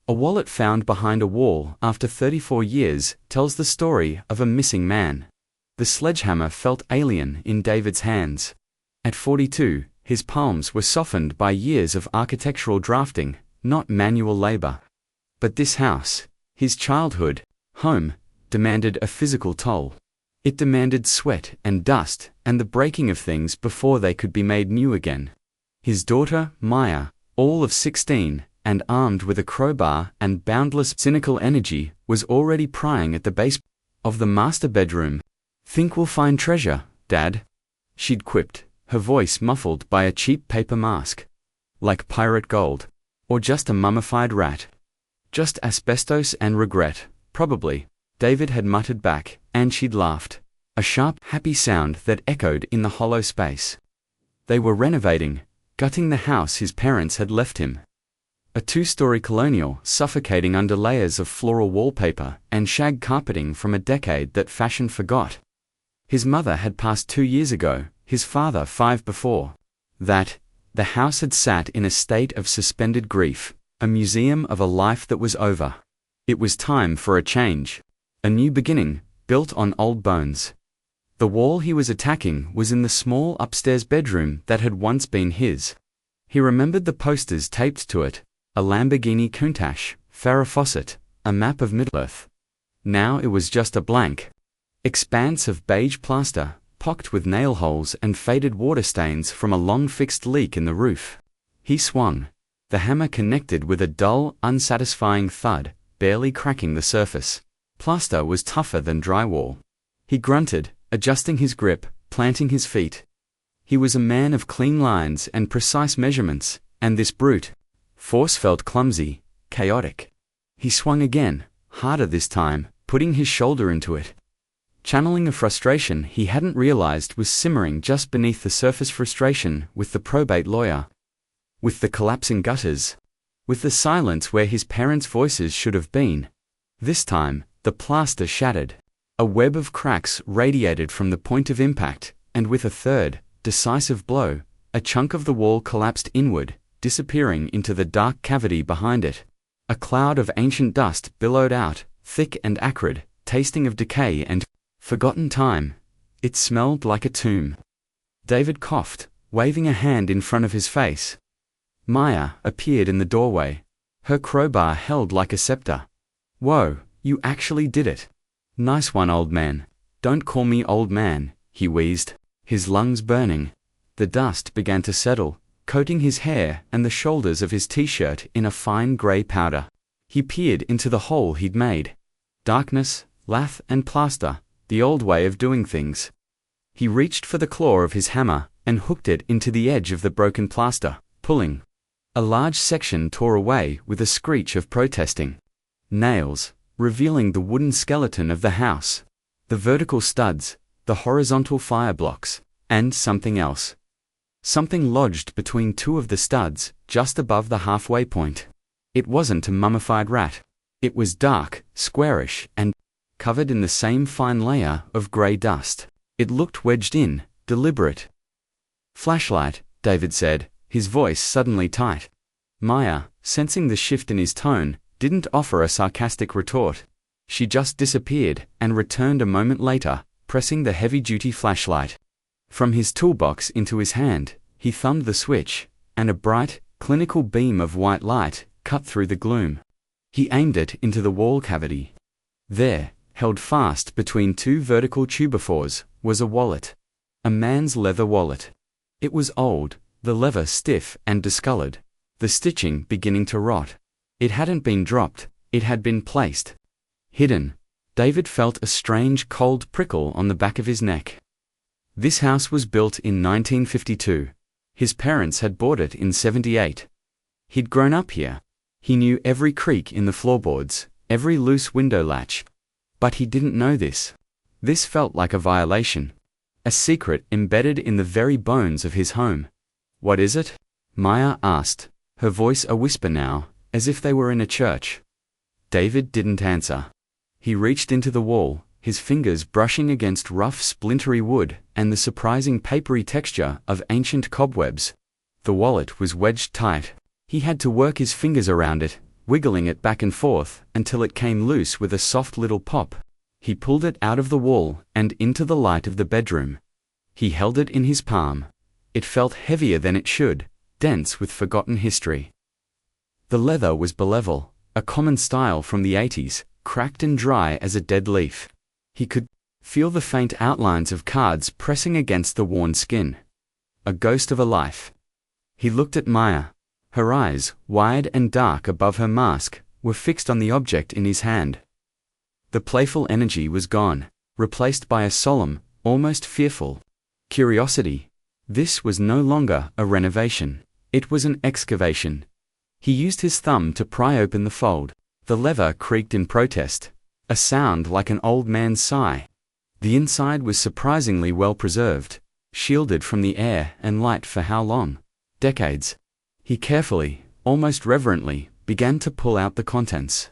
A wallet found behind a wall after 34 years tells the story of a missing man. The sledgehammer felt alien in David's hands. At 42, his palms were softened by years of architectural drafting, not manual labor. But this house, his childhood home, demanded a physical toll. It demanded sweat and dust and the breaking of things before they could be made new again. His daughter, Maya, all of 16, and armed with a crowbar and boundless cynical energy, was already prying at the base of the master bedroom. "Think we'll find treasure, Dad?" she'd quipped, her voice muffled by a cheap paper mask. "Like pirate gold? Or just a mummified rat?" "Just asbestos and regret, probably," David had muttered back, and she'd laughed. A sharp, happy sound that echoed in the hollow space. They were renovating, gutting the house his parents had left him. A 2-story colonial suffocating under layers of floral wallpaper and shag carpeting from a decade that fashion forgot. His mother had passed 2 years ago, his father 5 before. That, the house had sat in a state of suspended grief, a museum of a life that was over. It was time for a change. A new beginning, built on old bones. The wall he was attacking was in the small upstairs bedroom that had once been his. He remembered the posters taped to it, a Lamborghini Countach, Farrah Fawcett, a map of Middle-earth. Now it was just a blank expanse of beige plaster, pocked with nail holes and faded water stains from a long-fixed leak in the roof. He swung. The hammer connected with a dull, unsatisfying thud, barely cracking the surface. Plaster was tougher than drywall. He grunted, adjusting his grip, planting his feet. He was a man of clean lines and precise measurements, and this brute force felt clumsy, chaotic. He swung again, harder this time, putting his shoulder into it. Channeling a frustration he hadn't realized was simmering just beneath the surface, frustration with the probate lawyer, with the collapsing gutters, with the silence where his parents' voices should have been. This time, the plaster shattered. A web of cracks radiated from the point of impact, and with a third, decisive blow, a chunk of the wall collapsed inward, disappearing into the dark cavity behind it. A cloud of ancient dust billowed out, thick and acrid, tasting of decay and forgotten time. It smelled like a tomb. David coughed, waving a hand in front of his face. Maya appeared in the doorway, her crowbar held like a scepter. "Whoa, you actually did it. Nice one, old man." "Don't call me old man," he wheezed, his lungs burning. The dust began to settle, coating his hair and the shoulders of his t-shirt in a fine grey powder. He peered into the hole he'd made. Darkness, lath and plaster, the old way of doing things. He reached for the claw of his hammer and hooked it into the edge of the broken plaster, pulling. A large section tore away with a screech of protesting. Nails, revealing the wooden skeleton of the house, the vertical studs, the horizontal fire blocks, and something else. Something lodged between two of the studs, just above the halfway point. It wasn't a mummified rat. It was dark, squarish, and covered in the same fine layer of grey dust. It looked wedged in, deliberate. "Flashlight," David said, his voice suddenly tight. Maya, sensing the shift in his tone, didn't offer a sarcastic retort. She just disappeared and returned a moment later, pressing the heavy-duty flashlight from his toolbox into his hand. He thumbed the switch, and a bright, clinical beam of white light cut through the gloom. He aimed it into the wall cavity. There, held fast between two vertical tubophores, was a wallet. A man's leather wallet. It was old, the leather stiff and discolored, the stitching beginning to rot. It hadn't been dropped, it had been placed. Hidden. David felt a strange cold prickle on the back of his neck. This house was built in 1952. His parents had bought it in 78. He'd grown up here. He knew every creak in the floorboards, every loose window latch. But he didn't know this. This felt like a violation. A secret embedded in the very bones of his home. "What is it?" Maya asked, her voice a whisper now, as if they were in a church. David didn't answer. He reached into the wall, his fingers brushing against rough splintery wood and the surprising papery texture of ancient cobwebs. The wallet was wedged tight. He had to work his fingers around it, wiggling it back and forth until it came loose with a soft little pop. He pulled it out of the wall and into the light of the bedroom. He held it in his palm. It felt heavier than it should, dense with forgotten history. The leather was Belleville, a common style from the 80s, cracked and dry as a dead leaf. He could feel the faint outlines of cards pressing against the worn skin. A ghost of a life. He looked at Maya. Her eyes, wide and dark above her mask, were fixed on the object in his hand. The playful energy was gone, replaced by a solemn, almost fearful curiosity. This was no longer a renovation. It was an excavation. He used his thumb to pry open the fold. The leather creaked in protest, a sound like an old man's sigh. The inside was surprisingly well preserved, shielded from the air and light for how long? Decades. He carefully, almost reverently, began to pull out the contents.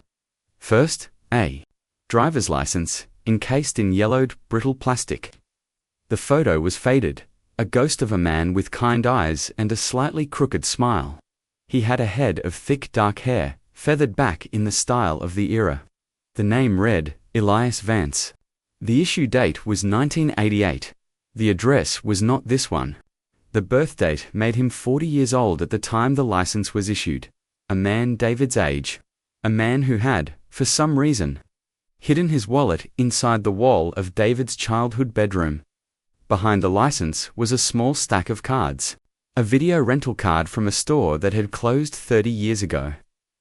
First, a driver's license, encased in yellowed, brittle plastic. The photo was faded, a ghost of a man with kind eyes and a slightly crooked smile. He had a head of thick dark hair, feathered back in the style of the era. The name read, Elias Vance. The issue date was 1988. The address was not this one. The birth date made him 40 years old at the time the license was issued. A man David's age. A man who had, for some reason, hidden his wallet inside the wall of David's childhood bedroom. Behind the license was a small stack of cards. A video rental card from a store that had closed 30 years ago.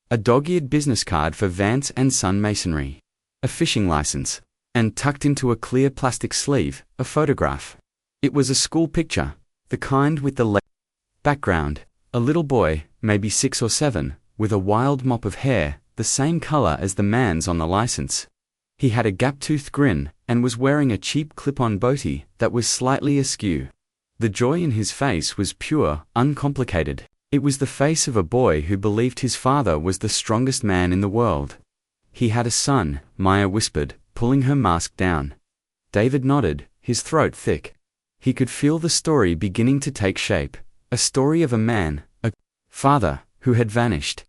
A dog-eared business card for Vance and Son Masonry. A fishing license. And tucked into a clear plastic sleeve, a photograph. It was a school picture, the kind with the background. A little boy, maybe 6 or 7, with a wild mop of hair, the same color as the man's on the license. He had a gap-toothed grin, and was wearing a cheap clip-on boatie that was slightly askew. The joy in his face was pure, uncomplicated. It was the face of a boy who believed his father was the strongest man in the world. He had a son, Maya whispered, pulling her mask down. David nodded, his throat thick. He could feel the story beginning to take shape, a story of a man, a father, who had vanished.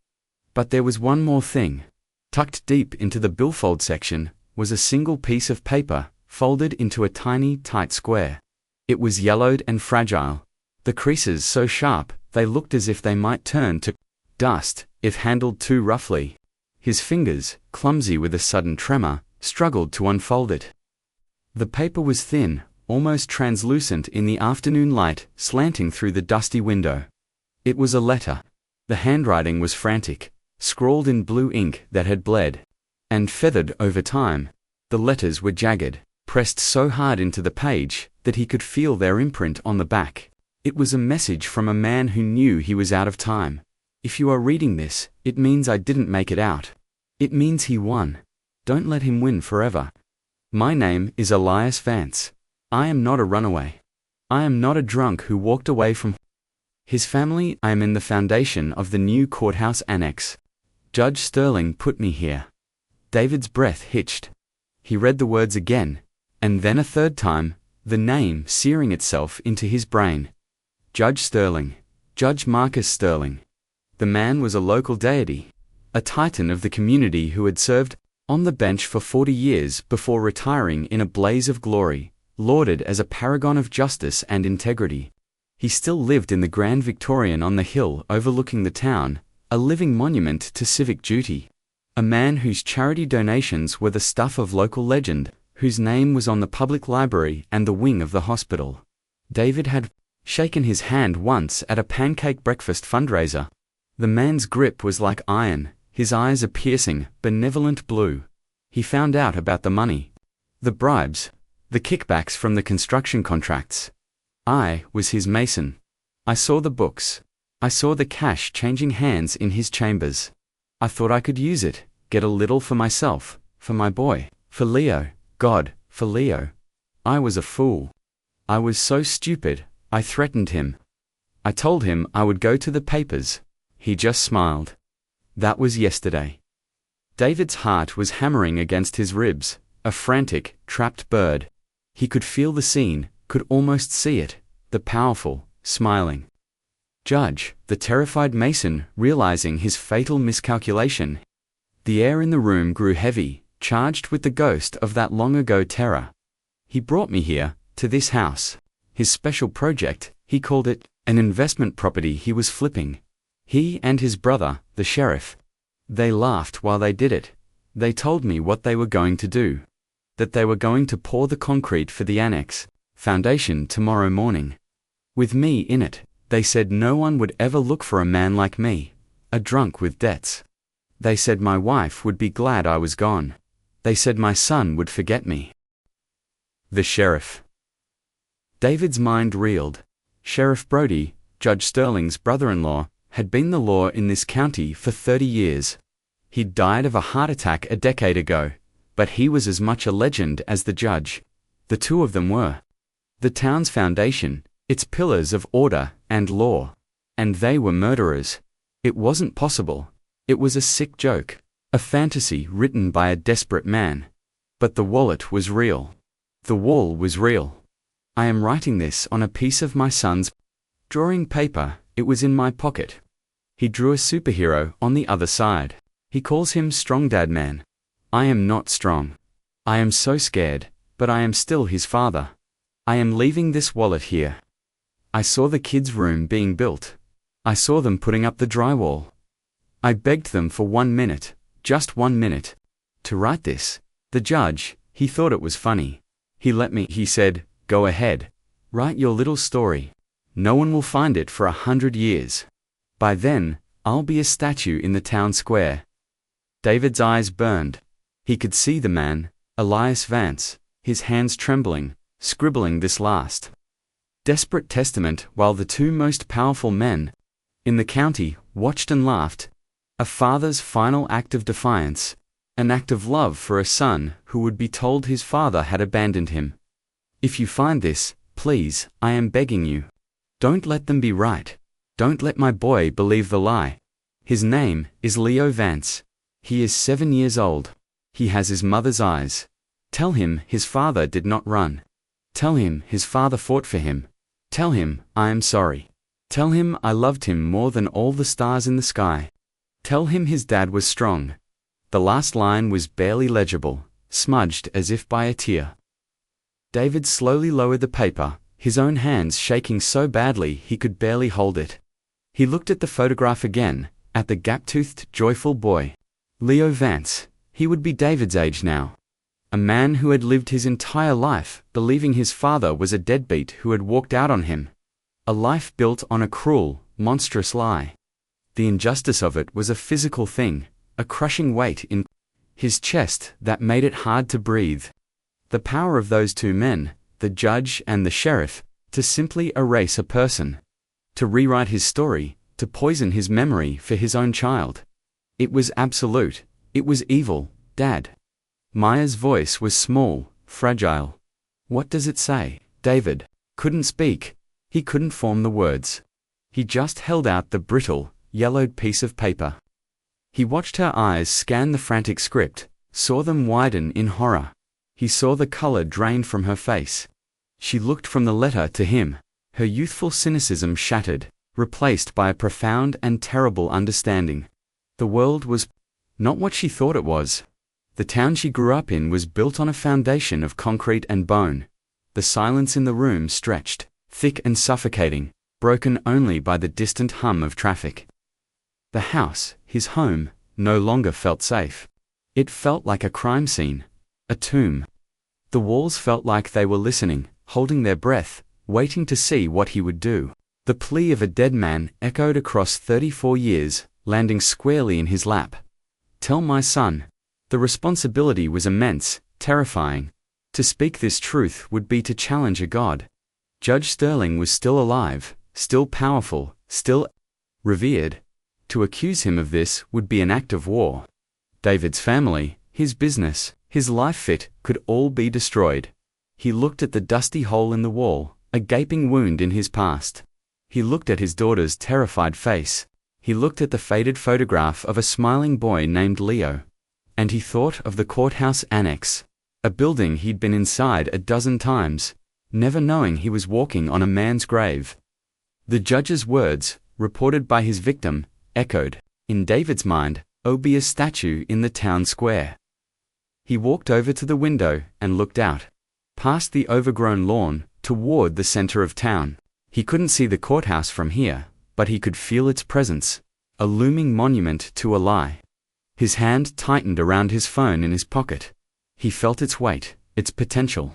But there was one more thing. Tucked deep into the billfold section was a single piece of paper, folded into a tiny, tight square. It was yellowed and fragile, the creases so sharp they looked as if they might turn to dust if handled too roughly. His fingers, clumsy with a sudden tremor, struggled to unfold it. The paper was thin, almost translucent in the afternoon light slanting through the dusty window. It was a letter. The handwriting was frantic, scrawled in blue ink that had bled and feathered over time. The letters were jagged, pressed so hard into the page that he could feel their imprint on the back. It was a message from a man who knew he was out of time. If you are reading this, it means I didn't make it out. It means he won. Don't let him win forever. My name is Elias Vance. I am not a runaway. I am not a drunk who walked away from his family. I am in the foundation of the new courthouse annex. Judge Sterling put me here. David's breath hitched. He read the words again, and then a third time, the name searing itself into his brain. Judge Sterling. Judge Marcus Sterling. The man was a local deity, a titan of the community who had served on the bench for 40 years before retiring in a blaze of glory, lauded as a paragon of justice and integrity. He still lived in the Grand Victorian on the hill overlooking the town, a living monument to civic duty. A man whose charity donations were the stuff of local legend, whose name was on the public library and the wing of the hospital. David had shaken his hand once at a pancake breakfast fundraiser. The man's grip was like iron, his eyes a piercing, benevolent blue. He found out about the money, the bribes, the kickbacks from the construction contracts. I was his mason. I saw the books. I saw the cash changing hands in his chambers. I thought I could use it, get a little for myself, for my boy, for Leo, God, for Leo. I was a fool. I was so stupid, I threatened him. I told him I would go to the papers. He just smiled. That was yesterday. David's heart was hammering against his ribs, a frantic, trapped bird. He could feel the scene, could almost see it, the powerful, smiling Judge, the terrified Mason, realizing his fatal miscalculation. The air in the room grew heavy, charged with the ghost of that long-ago terror. He brought me here, to this house. His special project, he called it, an investment property he was flipping. He and his brother, the sheriff. They laughed while they did it. They told me what they were going to do. That they were going to pour the concrete for the annex foundation tomorrow morning. With me in it, they said no one would ever look for a man like me, a drunk with debts. They said my wife would be glad I was gone. They said my son would forget me. The sheriff. David's mind reeled. Sheriff Brody, Judge Sterling's brother-in-law, had been the law in this county for 30 years. He'd died of a heart attack a decade ago, but he was as much a legend as the judge. The two of them were. The town's foundation, its pillars of order and law. And they were murderers. It wasn't possible. It was a sick joke, a fantasy written by a desperate man. But the wallet was real. The wall was real. I am writing this on a piece of my son's drawing paper. It was in my pocket. He drew a superhero on the other side. He calls him Strong Dad Man. I am not strong. I am so scared, but I am still his father. I am leaving this wallet here. I saw the kids' room being built. I saw them putting up the drywall. I begged them for 1 minute, just 1 minute, to write this. The judge, he thought it was funny. He let me, he said, go ahead. Write your little story. No one will find it for 100 years. By then, I'll be a statue in the town square. David's eyes burned. He could see the man, Elias Vance, his hands trembling, scribbling this last desperate testament while the two most powerful men in the county watched and laughed. A father's final act of defiance, an act of love for a son who would be told his father had abandoned him. If you find this, please, I am begging you. Don't let them be right. Don't let my boy believe the lie. His name is Leo Vance. He is 7 years old. He has his mother's eyes. Tell him his father did not run. Tell him his father fought for him. Tell him I am sorry. Tell him I loved him more than all the stars in the sky. Tell him his dad was strong. The last line was barely legible, smudged as if by a tear. David slowly lowered the paper, his own hands shaking so badly he could barely hold it. He looked at the photograph again, at the gap-toothed, joyful boy. Leo Vance. He would be David's age now. A man who had lived his entire life believing his father was a deadbeat who had walked out on him. A life built on a cruel, monstrous lie. The injustice of it was a physical thing, a crushing weight in his chest that made it hard to breathe. The power of those two men, the judge and the sheriff, to simply erase a person. To rewrite his story, to poison his memory for his own child. It was absolute. It was evil, Dad. Maya's voice was small, fragile. What does it say? David couldn't speak. He couldn't form the words. He just held out the brittle, yellowed piece of paper. He watched her eyes scan the frantic script, saw them widen in horror. He saw the color drain from her face. She looked from the letter to him, her youthful cynicism shattered, replaced by a profound and terrible understanding. The world was not what she thought it was. The town she grew up in was built on a foundation of concrete and bone. The silence in the room stretched, thick and suffocating, broken only by the distant hum of traffic. The house, his home, no longer felt safe. It felt like a crime scene, a tomb. The walls felt like they were listening, holding their breath, waiting to see what he would do. The plea of a dead man echoed across 34 years, landing squarely in his lap. Tell my son. The responsibility was immense, terrifying. To speak this truth would be to challenge a god. Judge Sterling was still alive, still powerful, still revered. To accuse him of this would be an act of war. David's family, his business, his life fit, could all be destroyed. He looked at the dusty hole in the wall, a gaping wound in his past. He looked at his daughter's terrified face. He looked at the faded photograph of a smiling boy named Leo. And he thought of the courthouse annex, a building he'd been inside a dozen times, never knowing he was walking on a man's grave. The judge's words, reported by his victim, echoed, in David's mind, Obia's statue in the town square. He walked over to the window and looked out, past the overgrown lawn, toward the center of town. He couldn't see the courthouse from here, but he could feel its presence, a looming monument to a lie. His hand tightened around his phone in his pocket. He felt its weight, its potential.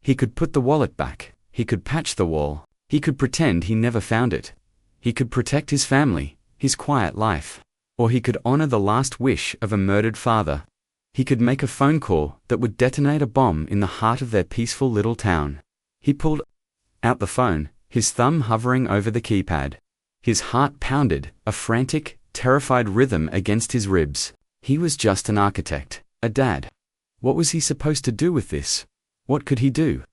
He could put the wallet back, he could patch the wall, he could pretend he never found it. He could protect his family, his quiet life, or he could honor the last wish of a murdered father. He could make a phone call that would detonate a bomb in the heart of their peaceful little town. He pulled out the phone, his thumb hovering over the keypad. His heart pounded, a frantic, terrified rhythm against his ribs. He was just an architect, a dad. What was he supposed to do with this? What could he do?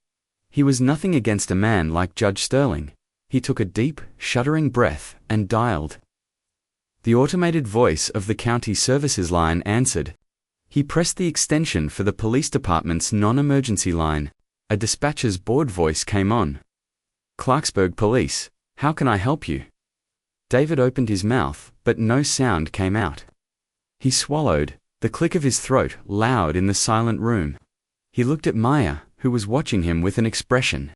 He was nothing against a man like Judge Sterling. He took a deep, shuddering breath and dialed. The automated voice of the county services line answered. He pressed the extension for the police department's non-emergency line. A dispatcher's bored voice came on. Clarksburg Police, how can I help you? David opened his mouth, but no sound came out. He swallowed, the click of his throat loud in the silent room. He looked at Maya, who was watching him with an expression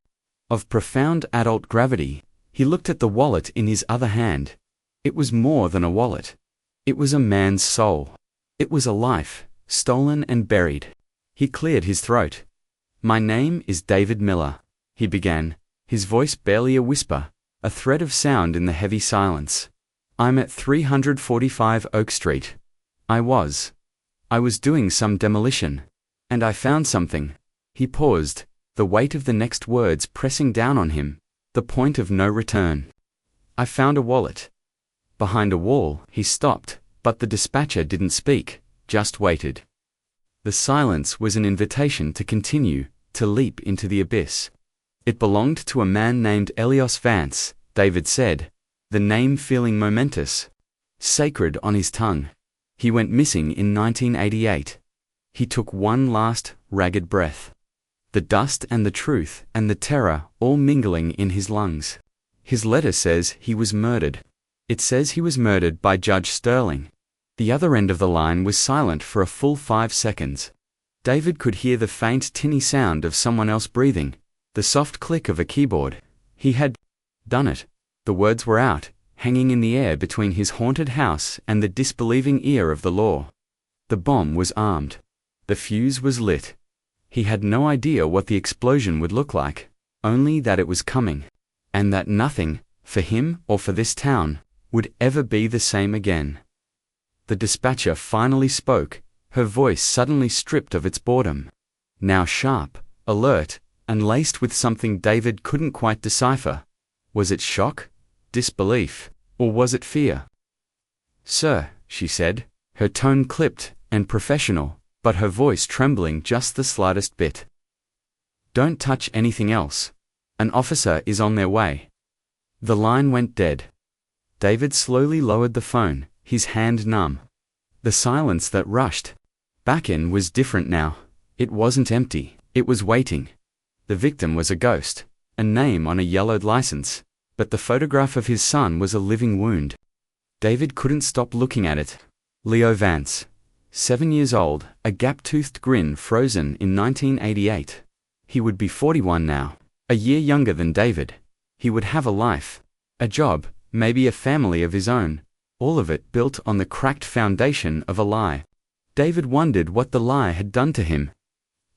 of profound adult gravity. He looked at the wallet in his other hand. It was more than a wallet. It was a man's soul. It was a life, stolen and buried. He cleared his throat. My name is David Miller, he began, his voice barely a whisper, a thread of sound in the heavy silence. I'm at 345 Oak Street. I was doing some demolition. And I found something. He paused, the weight of the next words pressing down on him, the point of no return. I found a wallet. Behind a wall, he stopped, but the dispatcher didn't speak, just waited. The silence was an invitation to continue, to leap into the abyss. It belonged to a man named Elias Vance, David said, the name feeling momentous, sacred on his tongue. He went missing in 1988. He took one last, ragged breath. The dust and the truth and the terror all mingling in his lungs. His letter says he was murdered. It says he was murdered by Judge Sterling. The other end of the line was silent for a full 5 seconds. David could hear the faint tinny sound of someone else breathing, the soft click of a keyboard. He had done it. The words were out, hanging in the air between his haunted house and the disbelieving ear of the law. The bomb was armed. The fuse was lit. He had no idea what the explosion would look like, only that it was coming, and that nothing, for him or for this town, would ever be the same again. The dispatcher finally spoke, her voice suddenly stripped of its boredom. Now sharp, alert, and laced with something David couldn't quite decipher. Was it shock, disbelief, or was it fear? Sir, she said, her tone clipped and professional, but her voice trembling just the slightest bit. Don't touch anything else. An officer is on their way. The line went dead. David slowly lowered the phone, his hand numb. The silence that rushed back in was different now. It wasn't empty, it was waiting. The victim was a ghost, a name on a yellowed license, but the photograph of his son was a living wound. David couldn't stop looking at it. Leo Vance, 7 years old, a gap-toothed grin frozen in 1988. He would be 41 now, a year younger than David. He would have a life, a job, maybe a family of his own, all of it built on the cracked foundation of a lie. David wondered what the lie had done to him.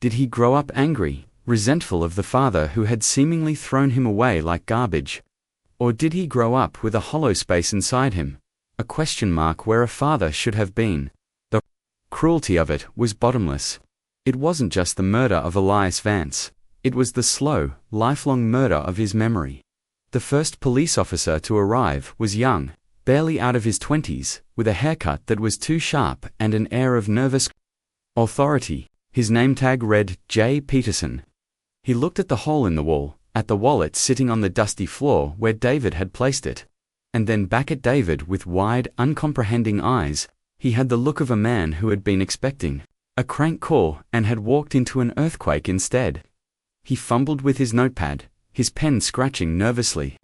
Did he grow up angry, resentful of the father who had seemingly thrown him away like garbage? Or did he grow up with a hollow space inside him, a question mark where a father should have been? The cruelty of it was bottomless. It wasn't just the murder of Elias Vance. It was the slow, lifelong murder of his memory. The first police officer to arrive was young, barely out of his 20s, with a haircut that was too sharp and an air of nervous authority. His name tag read J. Peterson. He looked at the hole in the wall, at the wallet sitting on the dusty floor where David had placed it, and then back at David with wide, uncomprehending eyes. He had the look of a man who had been expecting a crank call and had walked into an earthquake instead. He fumbled with his notepad, his pen scratching nervously.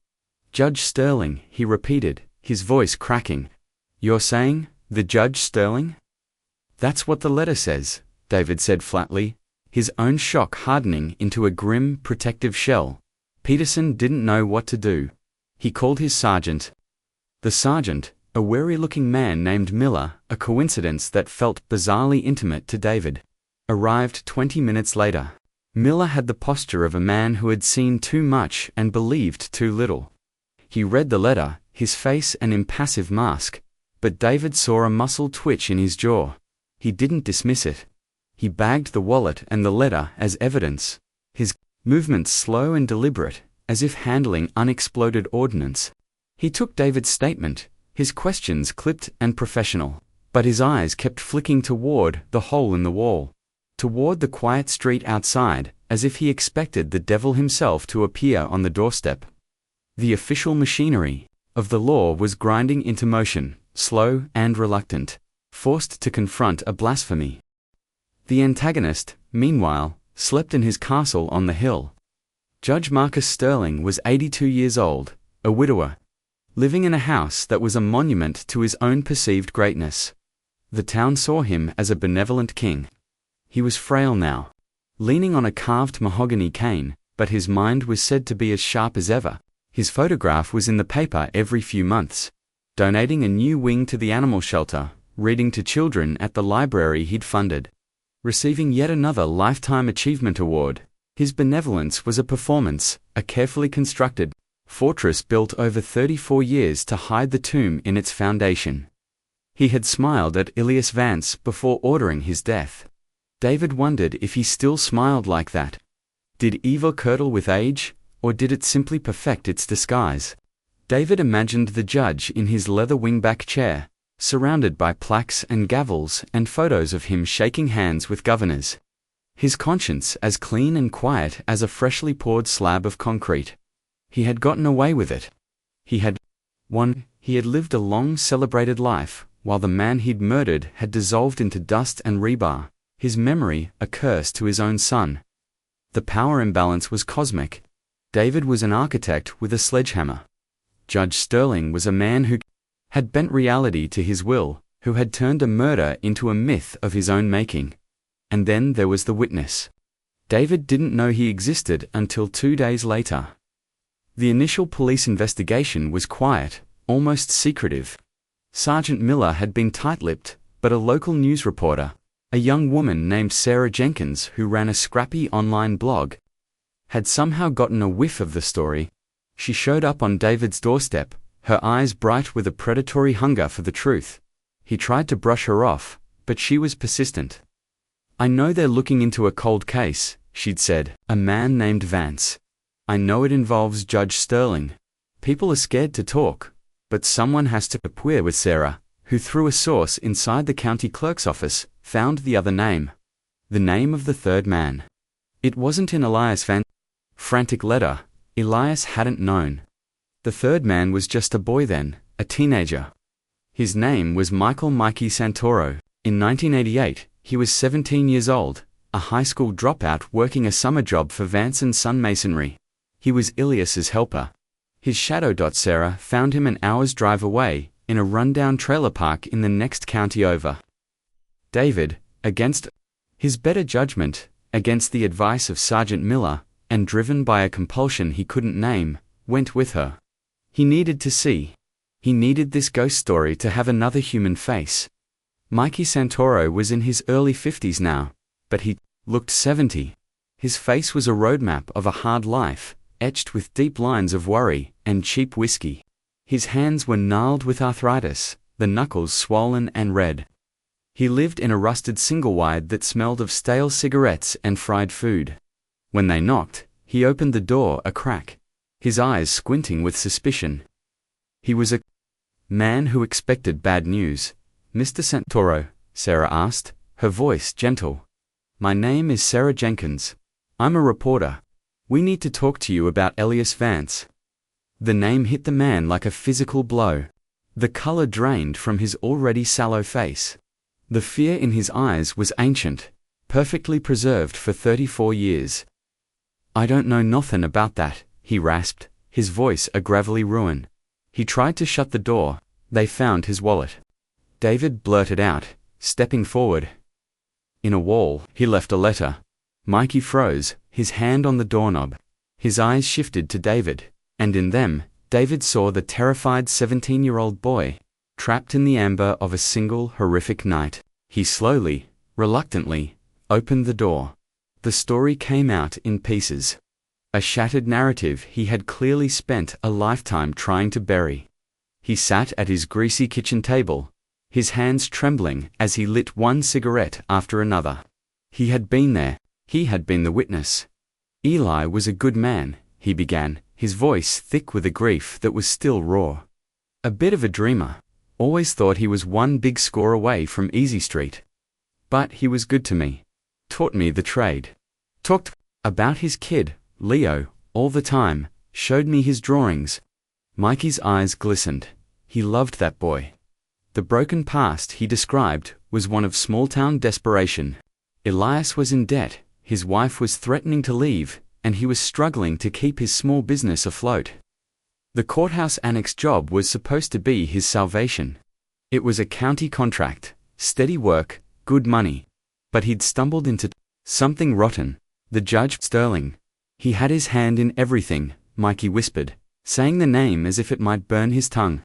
Judge Sterling, he repeated, his voice cracking. "You're saying, the Judge Sterling?" "That's what the letter says," David said flatly, his own shock hardening into a grim, protective shell. Peterson didn't know what to do. He called his sergeant. The sergeant, a wary-looking man named Miller, a coincidence that felt bizarrely intimate to David, arrived 20 minutes later. Miller had the posture of a man who had seen too much and believed too little. He read the letter, his face an impassive mask, but David saw a muscle twitch in his jaw. He didn't dismiss it. He bagged the wallet and the letter as evidence, his movements slow and deliberate, as if handling unexploded ordnance. He took David's statement, his questions clipped and professional, but his eyes kept flicking toward the hole in the wall, toward the quiet street outside, as if he expected the devil himself to appear on the doorstep. The official machinery of the law was grinding into motion, slow and reluctant, forced to confront a blasphemy. The antagonist, meanwhile, slept in his castle on the hill. Judge Marcus Sterling was 82 years old, a widower, living in a house that was a monument to his own perceived greatness. The town saw him as a benevolent king. He was frail now, leaning on a carved mahogany cane, but his mind was said to be as sharp as ever. His photograph was in the paper every few months, donating a new wing to the animal shelter, reading to children at the library he'd funded, receiving yet another Lifetime Achievement Award. His benevolence was a performance, a carefully constructed fortress built over 34 years to hide the tomb in its foundation. He had smiled at Elias Vance before ordering his death. David wondered if he still smiled like that. Did evil curdle with age, or did it simply perfect its disguise? David imagined the judge in his leather wingback chair, surrounded by plaques and gavels and photos of him shaking hands with governors. His conscience as clean and quiet as a freshly poured slab of concrete. He had gotten away with it. He had lived a long, celebrated life, while the man he'd murdered had dissolved into dust and rebar, his memory a curse to his own son. The power imbalance was cosmic. David was an architect with a sledgehammer. Judge Sterling was a man who had bent reality to his will, who had turned a murder into a myth of his own making. And then there was the witness. David didn't know he existed until 2 days later. The initial police investigation was quiet, almost secretive. Sergeant Miller had been tight-lipped, but a local news reporter, a young woman named Sarah Jenkins who ran a scrappy online blog, had somehow gotten a whiff of the story. She showed up on David's doorstep, her eyes bright with a predatory hunger for the truth. He tried to brush her off, but she was persistent. "I know they're looking into a cold case," she'd said, "a man named Vance. I know it involves Judge Sterling. People are scared to talk, but someone has to." Appear with Sarah, who through a source inside the county clerk's office, found the other name. The name of the third man. It wasn't in Elias Vance's frantic letter. Elias hadn't known. The third man was just a boy then, a teenager. His name was Michael Mikey Santoro. In 1988, he was 17 years old, a high school dropout working a summer job for Vance and Son Masonry. He was Elias's helper. His shadow. Sarah found him an hour's drive away, in a rundown trailer park in the next county over. David, against his better judgment, against the advice of Sergeant Miller, and driven by a compulsion he couldn't name, went with her. He needed to see. He needed this ghost story to have another human face. Mikey Santoro was in his early 50s now, but he looked 70. His face was a roadmap of a hard life, etched with deep lines of worry and cheap whiskey. His hands were gnarled with arthritis, the knuckles swollen and red. He lived in a rusted single-wide that smelled of stale cigarettes and fried food. When they knocked, he opened the door a crack, his eyes squinting with suspicion. He was a man who expected bad news. "Mr. Santoro?" Sarah asked, her voice gentle. "My name is Sarah Jenkins. I'm a reporter. We need to talk to you about Elias Vance." The name hit the man like a physical blow. The color drained from his already sallow face. The fear in his eyes was ancient, perfectly preserved for 34 years. "I don't know nothin' about that," he rasped, his voice a gravelly ruin. He tried to shut the door. They found his wallet. David blurted out, stepping forward. In a wall, he left a letter. Mikey froze, his hand on the doorknob. His eyes shifted to David, and in them, David saw the terrified 17-year-old boy, trapped in the amber of a single horrific night. He slowly, reluctantly, opened the door. The story came out in pieces. A shattered narrative he had clearly spent a lifetime trying to bury. He sat at his greasy kitchen table, his hands trembling as he lit one cigarette after another. He had been there. He had been the witness. Eli was a good man, he began, his voice thick with a grief that was still raw. A bit of a dreamer. Always thought he was one big score away from Easy Street. But he was good to me. Taught me the trade. Talked about his kid, Leo, all the time, showed me his drawings. Mikey's eyes glistened. He loved that boy. The broken past he described was one of small-town desperation. Elias was in debt, his wife was threatening to leave, and he was struggling to keep his small business afloat. The courthouse annex job was supposed to be his salvation. It was a county contract, steady work, good money. But he'd stumbled into something rotten. The judge, Sterling. He had his hand in everything, Mikey whispered, saying the name as if it might burn his tongue.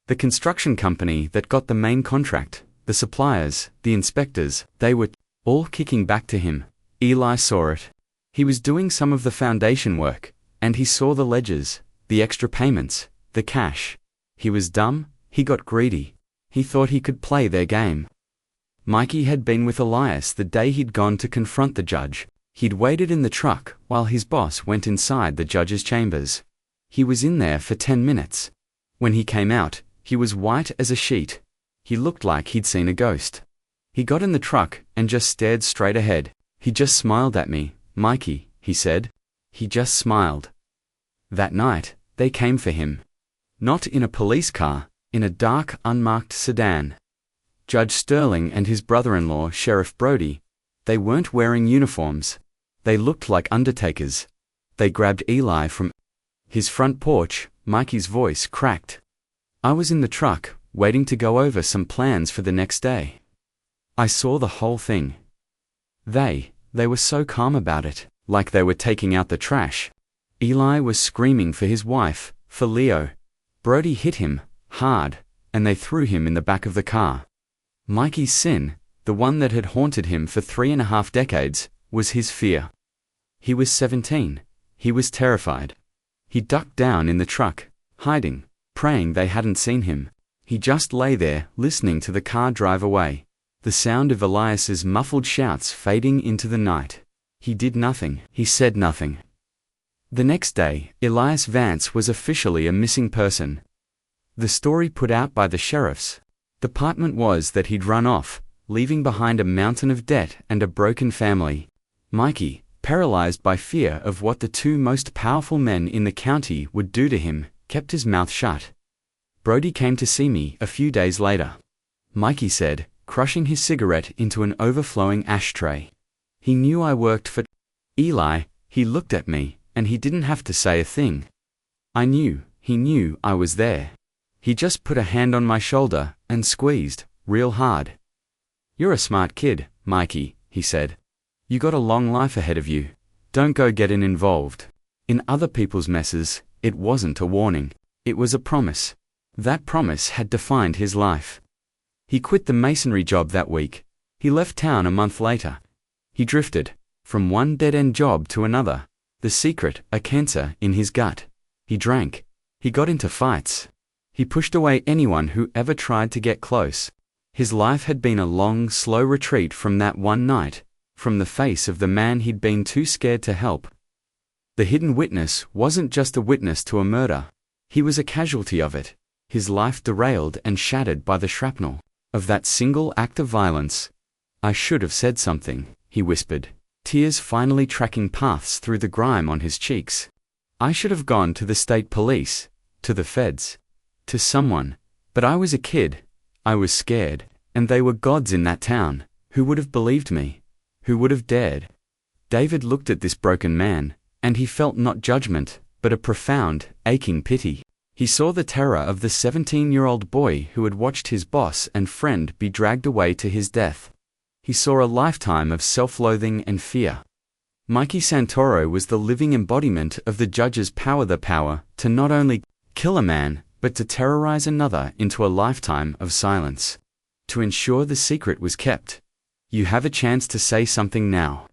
The construction company that got the main contract, the suppliers, the inspectors, they were all kicking back to him. Eli saw it. He was doing some of the foundation work, and he saw the ledgers, the extra payments, the cash. He was dumb, he got greedy. He thought he could play their game. Mikey had been with Elias the day he'd gone to confront the judge. He'd waited in the truck while his boss went inside the judge's chambers. He was in there for 10 minutes. When he came out, he was white as a sheet. He looked like he'd seen a ghost. He got in the truck and just stared straight ahead. He just smiled at me, Mikey, he said. He just smiled. That night, they came for him. Not in a police car, in a dark, unmarked sedan. Judge Sterling and his brother-in-law, Sheriff Brody. They weren't wearing uniforms. They looked like undertakers. They grabbed Eli from his front porch. Mikey's voice cracked. I was in the truck, waiting to go over some plans for the next day. I saw the whole thing. They were so calm about it, like they were taking out the trash. Eli was screaming for his wife, for Leo. Brody hit him, hard, and they threw him in the back of the car. Mikey's sin, the one that had haunted him for 3.5 decades, was his fear. He was 17. He was terrified. He ducked down in the truck, hiding, praying they hadn't seen him. He just lay there, listening to the car drive away, the sound of Elias's muffled shouts fading into the night. He did nothing. He said nothing. The next day, Elias Vance was officially a missing person. The story put out by the sheriff's department was that he'd run off, leaving behind a mountain of debt and a broken family. Mikey, paralyzed by fear of what the two most powerful men in the county would do to him, kept his mouth shut. Brody came to see me a few days later. Mikey said, crushing his cigarette into an overflowing ashtray. He knew I worked for Eli. He looked at me, and he didn't have to say a thing. He knew I was there. He just put a hand on my shoulder and squeezed, real hard. You're a smart kid, Mikey, he said. You got a long life ahead of you. Don't go getting involved in other people's messes. It wasn't a warning. It was a promise. That promise had defined his life. He quit the masonry job that week. He left town a month later. He drifted from one dead-end job to another, the secret, a cancer in his gut. He drank. He got into fights. He pushed away anyone who ever tried to get close. His life had been a long, slow retreat from that one night, from the face of the man he'd been too scared to help. The hidden witness wasn't just a witness to a murder. He was a casualty of it, his life derailed and shattered by the shrapnel of that single act of violence. I should have said something, he whispered, tears finally tracking paths through the grime on his cheeks. I should have gone to the state police, to the feds, to someone. But I was a kid. I was scared, and they were gods in that town. Who would have believed me? Who would have dared? David looked at this broken man, and he felt not judgment, but a profound, aching pity. He saw the terror of the 17-year-old boy who had watched his boss and friend be dragged away to his death. He saw a lifetime of self-loathing and fear. Mikey Santoro was the living embodiment of the judge's power, the power to not only kill a man, but to terrorize another into a lifetime of silence, to ensure the secret was kept. "You have a chance to say something now,"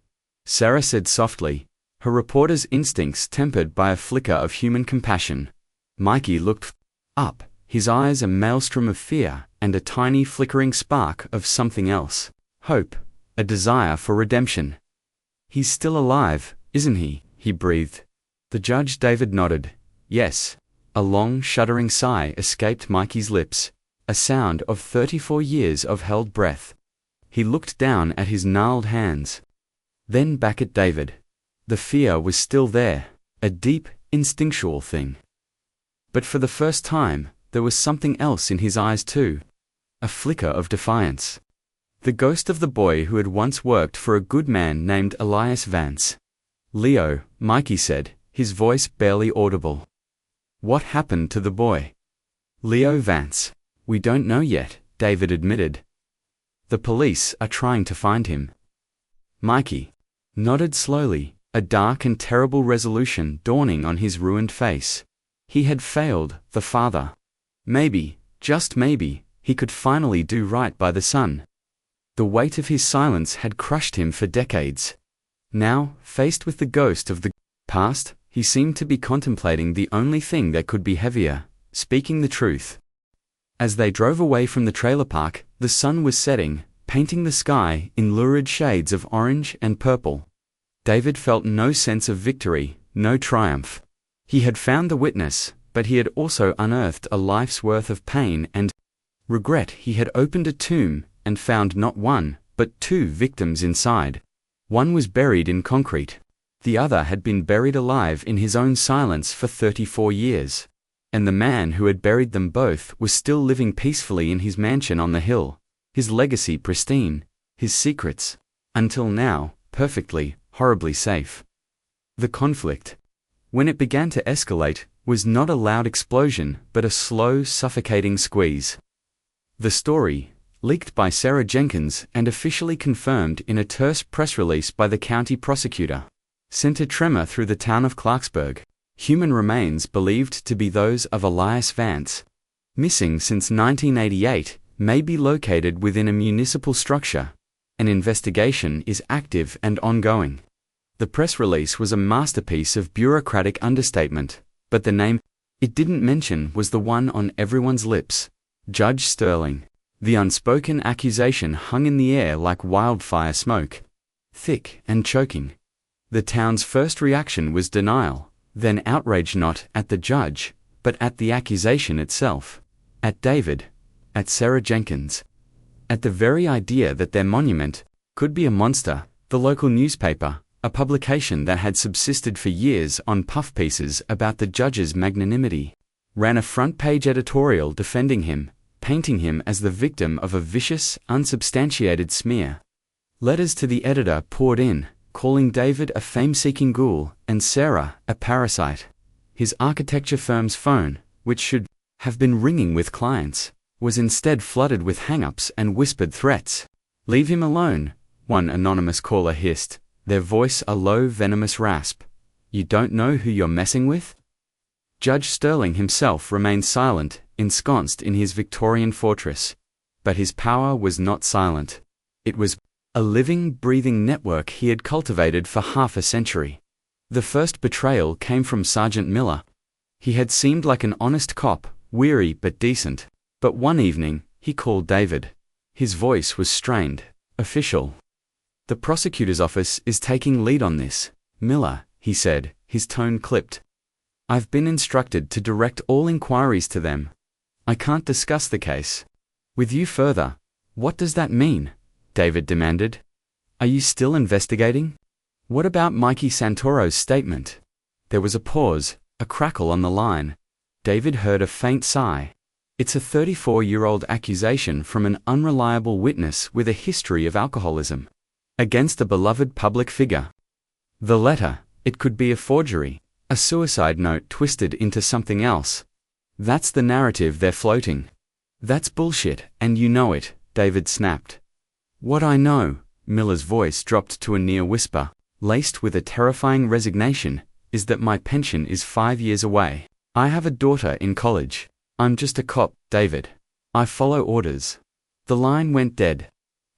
Sarah said softly, her reporter's instincts tempered by a flicker of human compassion. Mikey looked up, his eyes a maelstrom of fear and a tiny flickering spark of something else. Hope, a desire for redemption. "He's still alive, isn't he?" he breathed. The judge David nodded. "Yes." A long, shuddering sigh escaped Mikey's lips, a sound of 34 years of held breath. He looked down at his gnarled hands, then back at David. The fear was still there, a deep, instinctual thing. But for the first time, there was something else in his eyes too. A flicker of defiance. The ghost of the boy who had once worked for a good man named Elias Vance. "Leo," Mikey said, his voice barely audible. "What happened to the boy?" "Leo Vance. We don't know yet," David admitted. "The police are trying to find him." Mikey nodded slowly, a dark and terrible resolution dawning on his ruined face. He had failed the father. Maybe, just maybe, he could finally do right by the son. The weight of his silence had crushed him for decades. Now, faced with the ghost of the past, he seemed to be contemplating the only thing that could be heavier: speaking the truth. As they drove away from the trailer park, the sun was setting, painting the sky in lurid shades of orange and purple. David felt no sense of victory, no triumph. He had found the witness, but he had also unearthed a life's worth of pain and regret. He had opened a tomb and found not one, but two victims inside. One was buried in concrete. The other had been buried alive in his own silence for 34 years. And the man who had buried them both was still living peacefully in his mansion on the hill, his legacy pristine, his secrets, until now, perfectly, horribly safe. The conflict, when it began to escalate, was not a loud explosion but a slow, suffocating squeeze. The story, leaked by Sarah Jenkins and officially confirmed in a terse press release by the county prosecutor, sent a tremor through the town of Clarksburg. Human remains believed to be those of Elias Vance, missing since 1988, may be located within a municipal structure. An investigation is active and ongoing. The press release was a masterpiece of bureaucratic understatement, but the name it didn't mention was the one on everyone's lips: Judge Sterling. The unspoken accusation hung in the air like wildfire smoke, thick and choking. The town's first reaction was denial, then outrage, not at the judge, but at the accusation itself, at David, at Sarah Jenkins, at the very idea that their monument could be a monster. The local newspaper, a publication that had subsisted for years on puff pieces about the judge's magnanimity, ran a front-page editorial defending him, painting him as the victim of a vicious, unsubstantiated smear. Letters to the editor poured in, calling David a fame-seeking ghoul and Sarah a parasite. His architecture firm's phone, which should have been ringing with clients, was instead flooded with hang-ups and whispered threats. "Leave him alone," one anonymous caller hissed, their voice a low, venomous rasp. "You don't know who you're messing with?" Judge Sterling himself remained silent, ensconced in his Victorian fortress. But his power was not silent. It was a living, breathing network he had cultivated for half a century. The first betrayal came from Sergeant Miller. He had seemed like an honest cop, weary but decent. But one evening, he called David. His voice was strained, official. "The prosecutor's office is taking lead on this, Miller," he said, his tone clipped. "I've been instructed to direct all inquiries to them. I can't discuss the case with you further." "What does that mean?" David demanded. "Are you still investigating? What about Mikey Santoro's statement?" There was a pause, a crackle on the line. David heard a faint sigh. "It's a 34-year-old accusation from an unreliable witness with a history of alcoholism against a beloved public figure. The letter, it could be a forgery, a suicide note twisted into something else. That's the narrative they're floating. That's bullshit, and you know it, David snapped. What I know, Miller's voice dropped to a near whisper, laced with a terrifying resignation, is that my pension is 5 years away. I have a daughter in college. I'm just a cop, David. I follow orders. The line went dead.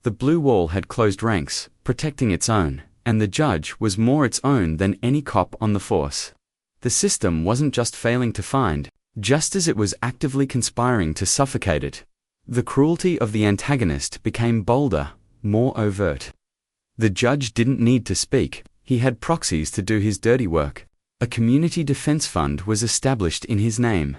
The blue wall had closed ranks, protecting its own, and the judge was more its own than any cop on the force. The system wasn't just failing to find, just as it was actively conspiring to suffocate it. The cruelty of the antagonist became bolder, more overt. The judge didn't need to speak, he had proxies to do his dirty work. A community defense fund was established in his name.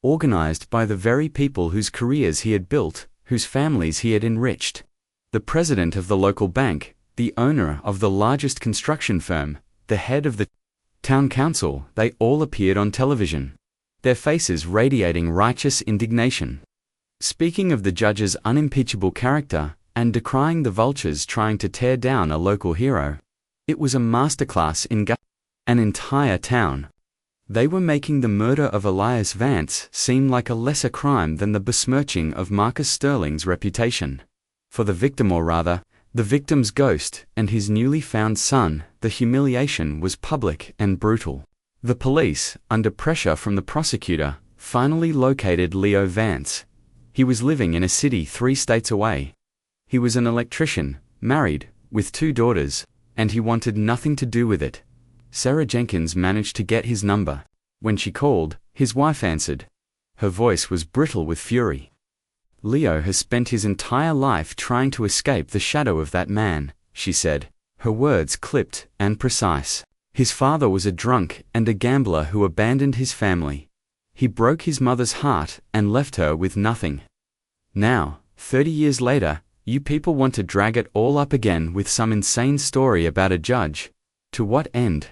Organized by the very people whose careers he had built, whose families he had enriched. The president of the local bank, the owner of the largest construction firm, the head of the town council, they all appeared on television, their faces radiating righteous indignation. Speaking of the judge's unimpeachable character, and decrying the vultures trying to tear down a local hero. It was a masterclass in an entire town. They were making the murder of Elias Vance seem like a lesser crime than the besmirching of Marcus Sterling's reputation. For the victim, or rather, the victim's ghost and his newly found son, the humiliation was public and brutal. The police, under pressure from the prosecutor, finally located Leo Vance. He was living in a city 3 states away. He was an electrician, married, with 2 daughters, and he wanted nothing to do with it. Sarah Jenkins managed to get his number. When she called, his wife answered. Her voice was brittle with fury. Leo has spent his entire life trying to escape the shadow of that man, she said, her words clipped and precise. His father was a drunk and a gambler who abandoned his family. He broke his mother's heart and left her with nothing. Now, 30 years later, you people want to drag it all up again with some insane story about a judge. To what end?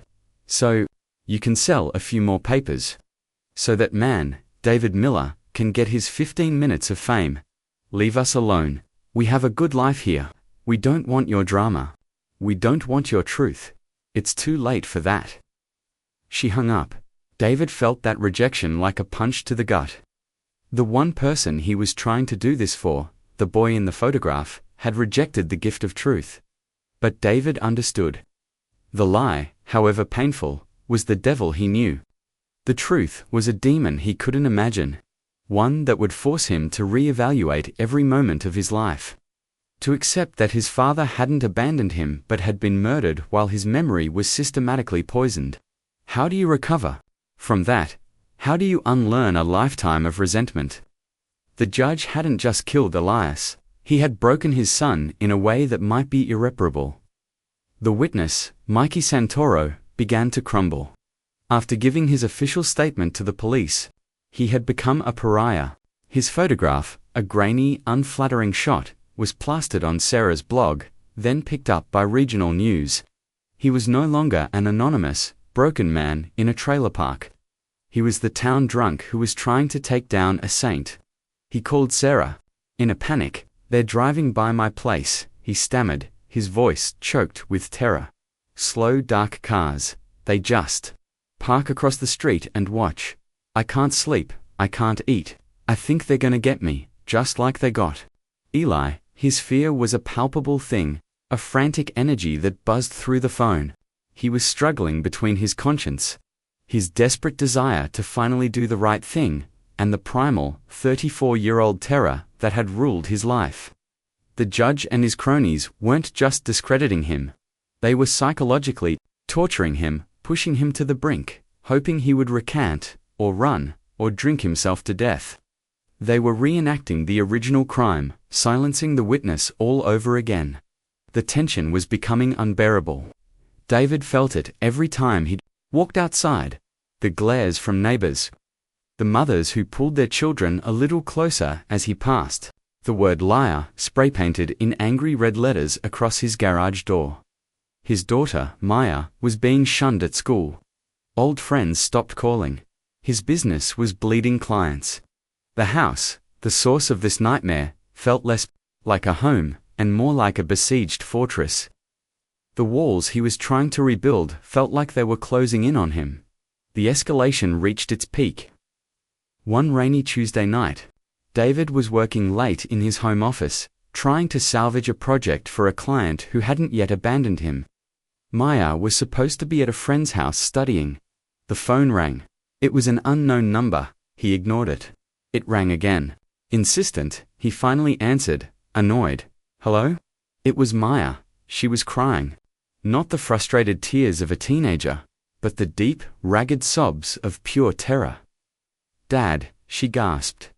So, you can sell a few more papers. So that man, David Miller, can get his 15 minutes of fame. Leave us alone. We have a good life here. We don't want your drama. We don't want your truth. It's too late for that. She hung up. David felt that rejection like a punch to the gut. The one person he was trying to do this for, the boy in the photograph, had rejected the gift of truth. But David understood. The lie, however painful, was the devil he knew. The truth was a demon he couldn't imagine. One that would force him to reevaluate every moment of his life. To accept that his father hadn't abandoned him but had been murdered while his memory was systematically poisoned. How do you recover from that? How do you unlearn a lifetime of resentment? The judge hadn't just killed Elias, he had broken his son in a way that might be irreparable. The witness, Mikey Santoro, began to crumble. After giving his official statement to the police, he had become a pariah. His photograph, a grainy, unflattering shot, was plastered on Sarah's blog, then picked up by regional news. He was no longer an anonymous, broken man in a trailer park. He was the town drunk who was trying to take down a saint. He called Sarah. In a panic, "They're driving by my place," he stammered, his voice choked with terror. "Slow, dark cars. They just park across the street and watch. I can't sleep, I can't eat. I think they're gonna get me, just like they got Eli." His fear was a palpable thing, a frantic energy that buzzed through the phone. He was struggling between his conscience, his desperate desire to finally do the right thing, and the primal, 34-year-old terror that had ruled his life. The judge and his cronies weren't just discrediting him. They were psychologically torturing him, pushing him to the brink, hoping he would recant, or run, or drink himself to death. They were reenacting the original crime, silencing the witness all over again. The tension was becoming unbearable. David felt it every time he walked outside. The glares from neighbors. The mothers who pulled their children a little closer as he passed. The word liar spray-painted in angry red letters across his garage door. His daughter, Maya, was being shunned at school. Old friends stopped calling. His business was bleeding clients. The house, the source of this nightmare, felt less like a home and more like a besieged fortress. The walls he was trying to rebuild felt like they were closing in on him. The escalation reached its peak. One rainy Tuesday night, David was working late in his home office, trying to salvage a project for a client who hadn't yet abandoned him. Maya was supposed to be at a friend's house studying. The phone rang. It was an unknown number. He ignored it. It rang again. Insistent, he finally answered, annoyed. Hello? It was Maya. She was crying. Not the frustrated tears of a teenager, but the deep, ragged sobs of pure terror. Dad, she gasped.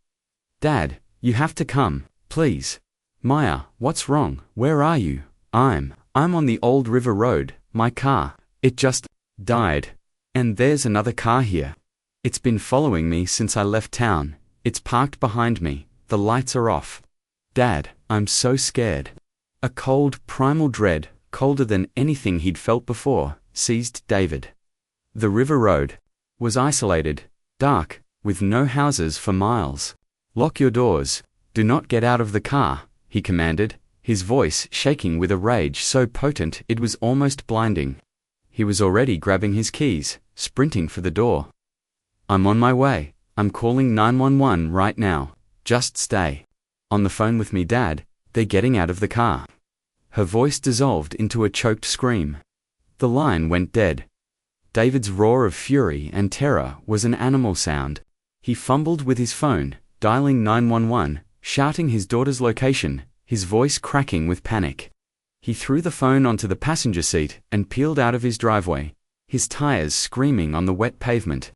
Dad, you have to come, please. Maya, what's wrong? Where are you? I'm on the old river road, my car. It just died. And there's another car here. It's been following me since I left town. It's parked behind me. The lights are off. Dad, I'm so scared. A cold, primal dread, colder than anything he'd felt before, seized David. The river road was isolated, dark, with no houses for miles. Lock your doors. Do not get out of the car, he commanded, his voice shaking with a rage so potent it was almost blinding. He was already grabbing his keys, sprinting for the door. I'm on my way. I'm calling 911 right now. Just stay on the phone with me, Dad. They're getting out of the car. Her voice dissolved into a choked scream. The line went dead. David's roar of fury and terror was an animal sound. He fumbled with his phone, dialing 911, shouting his daughter's location, his voice cracking with panic. He threw the phone onto the passenger seat and peeled out of his driveway, his tires screaming on the wet pavement.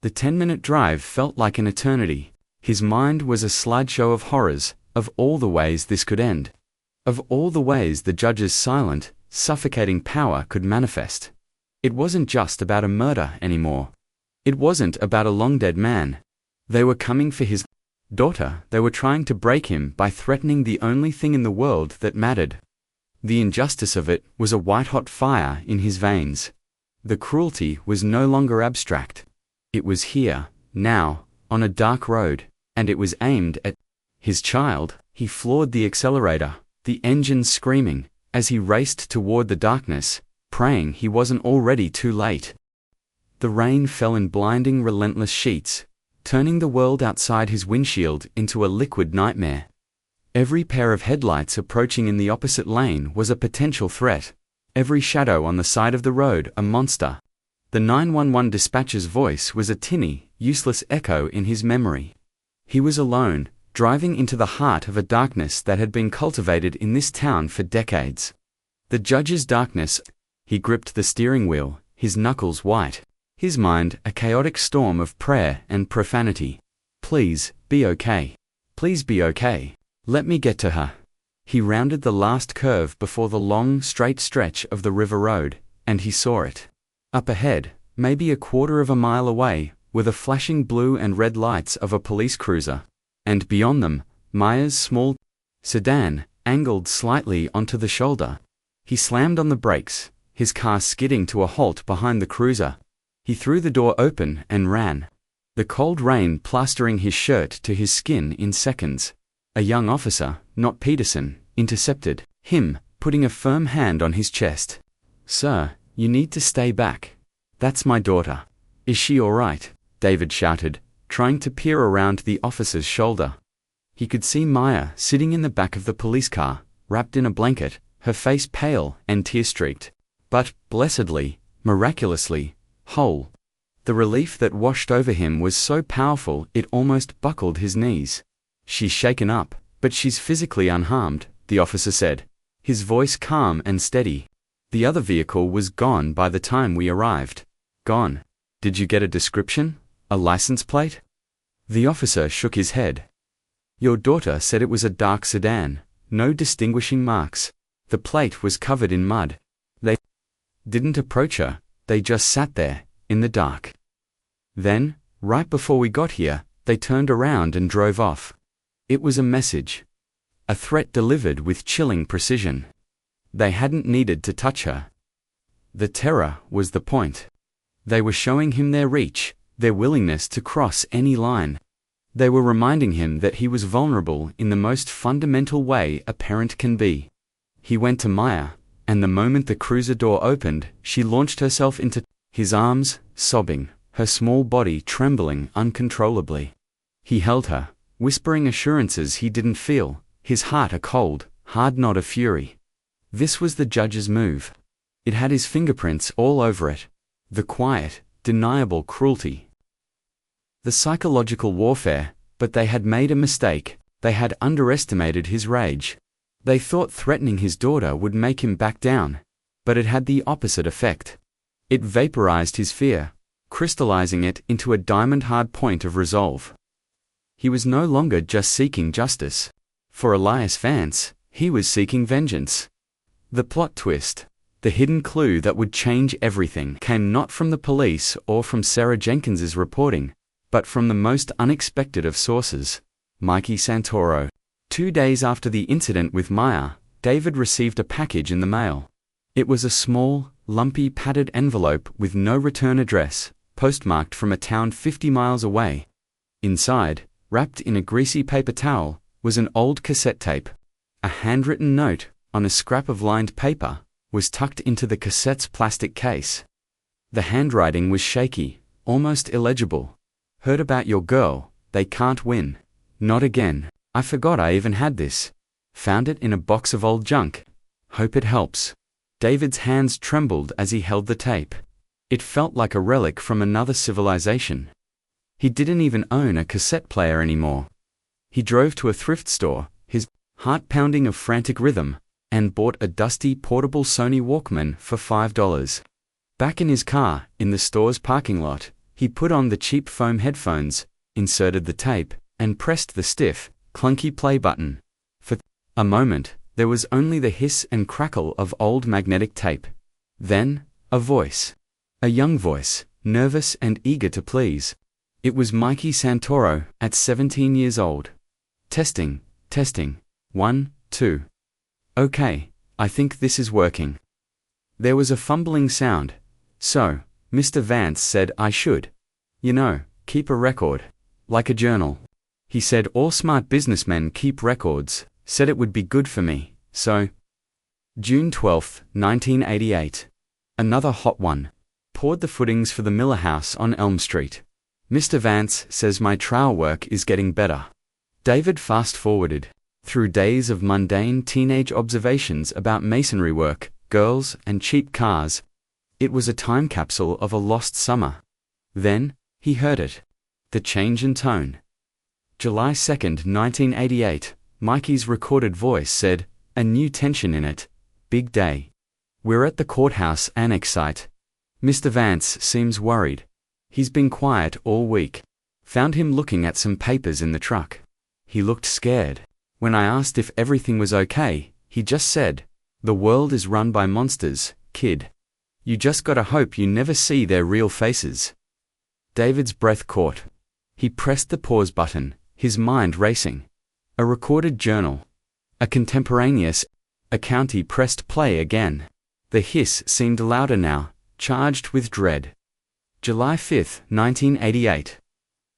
The 10-minute drive felt like an eternity. His mind was a slideshow of horrors, of all the ways this could end. Of all the ways the judge's silent, suffocating power could manifest. It wasn't just about a murder anymore. It wasn't about a long-dead man. They were coming for his daughter. They were trying to break him by threatening the only thing in the world that mattered. The injustice of it was a white-hot fire in his veins. The cruelty was no longer abstract. It was here, now, on a dark road, and it was aimed at his child. He floored the accelerator, the engine screaming, as he raced toward the darkness, praying he wasn't already too late. The rain fell in blinding, relentless sheets, turning the world outside his windshield into a liquid nightmare. Every pair of headlights approaching in the opposite lane was a potential threat. Every shadow on the side of the road a monster. The 911 dispatcher's voice was a tinny, useless echo in his memory. He was alone, driving into the heart of a darkness that had been cultivated in this town for decades. The judge's darkness. He gripped the steering wheel, his knuckles white, his mind a chaotic storm of prayer and profanity. Please, be okay. Please be okay. Let me get to her. He rounded the last curve before the long, straight stretch of the river road, and he saw it. Up ahead, maybe a quarter of a mile away, were the flashing blue and red lights of a police cruiser. And beyond them, Maya's small sedan, angled slightly onto the shoulder. He slammed on the brakes, his car skidding to a halt behind the cruiser. He threw the door open and ran. The cold rain plastering his shirt to his skin in seconds. A young officer, not Peterson, intercepted him, putting a firm hand on his chest. Sir, you need to stay back. That's my daughter. Is she all right? David shouted, trying to peer around the officer's shoulder. He could see Maya sitting in the back of the police car, wrapped in a blanket, her face pale and tear-streaked, but, blessedly, miraculously, whole. The relief that washed over him was so powerful it almost buckled his knees. She's shaken up, but she's physically unharmed, the officer said, his voice calm and steady. The other vehicle was gone by the time we arrived. Gone. Did you get a description? A license plate? The officer shook his head. Your daughter said it was a dark sedan, no distinguishing marks. The plate was covered in mud. They didn't approach her, they just sat there, in the dark. Then, right before we got here, they turned around and drove off. It was a message. A threat delivered with chilling precision. They hadn't needed to touch her. The terror was the point. They were showing him their reach, their willingness to cross any line. They were reminding him that he was vulnerable in the most fundamental way a parent can be. He went to Maya, and the moment the cruiser door opened, she launched herself into his arms, sobbing, her small body trembling uncontrollably. He held her, whispering assurances he didn't feel, his heart a cold, hard knot of fury. This was the judge's move. It had his fingerprints all over it. The quiet, deniable cruelty. The psychological warfare, but they had made a mistake. They had underestimated his rage. They thought threatening his daughter would make him back down, but it had the opposite effect. It vaporized his fear, crystallizing it into a diamond-hard point of resolve. He was no longer just seeking justice. For Elias Vance, he was seeking vengeance. The plot twist, the hidden clue that would change everything, came not from the police or from Sarah Jenkins's reporting, but from the most unexpected of sources, Mikey Santoro. 2 days after the incident with Maya, David received a package in the mail. It was a small, lumpy padded envelope with no return address, postmarked from a town 50 miles away. Inside, wrapped in a greasy paper towel, was an old cassette tape. A handwritten note, on a scrap of lined paper, was tucked into the cassette's plastic case. The handwriting was shaky, almost illegible. Heard about your girl, they can't win. Not again. I forgot I even had this. Found it in a box of old junk. Hope it helps. David's hands trembled as he held the tape. It felt like a relic from another civilization. He didn't even own a cassette player anymore. He drove to a thrift store, his heart pounding a frantic rhythm, and bought a dusty portable Sony Walkman for $5. Back in his car, in the store's parking lot, he put on the cheap foam headphones, inserted the tape, and pressed the stiff, clunky play button. For a moment, there was only the hiss and crackle of old magnetic tape. Then, a voice. A young voice, nervous and eager to please. It was Mikey Santoro, at 17 years old. Testing, testing. 1, 2. Okay, I think this is working. There was a fumbling sound. So, Mr. Vance said I should. You know, keep a record. Like a journal. He said all smart businessmen keep records, said it would be good for me, so. June 12, 1988. Another hot one. Poured the footings for the Miller House on Elm Street. Mr. Vance says my trial work is getting better. David fast-forwarded through days of mundane teenage observations about masonry work, girls, and cheap cars. It was a time capsule of a lost summer. Then, he heard it. The change in tone. July 2, 1988, Mikey's recorded voice said, a new tension in it. Big day. We're at the courthouse annex site. Mr. Vance seems worried. He's been quiet all week. Found him looking at some papers in the truck. He looked scared. When I asked if everything was okay, he just said, the world is run by monsters, kid. You just gotta hope you never see their real faces. David's breath caught. He pressed the pause button, his mind racing. A recorded journal. A contemporaneous. A county pressed play again. The hiss seemed louder now, charged with dread. July 5, 1988.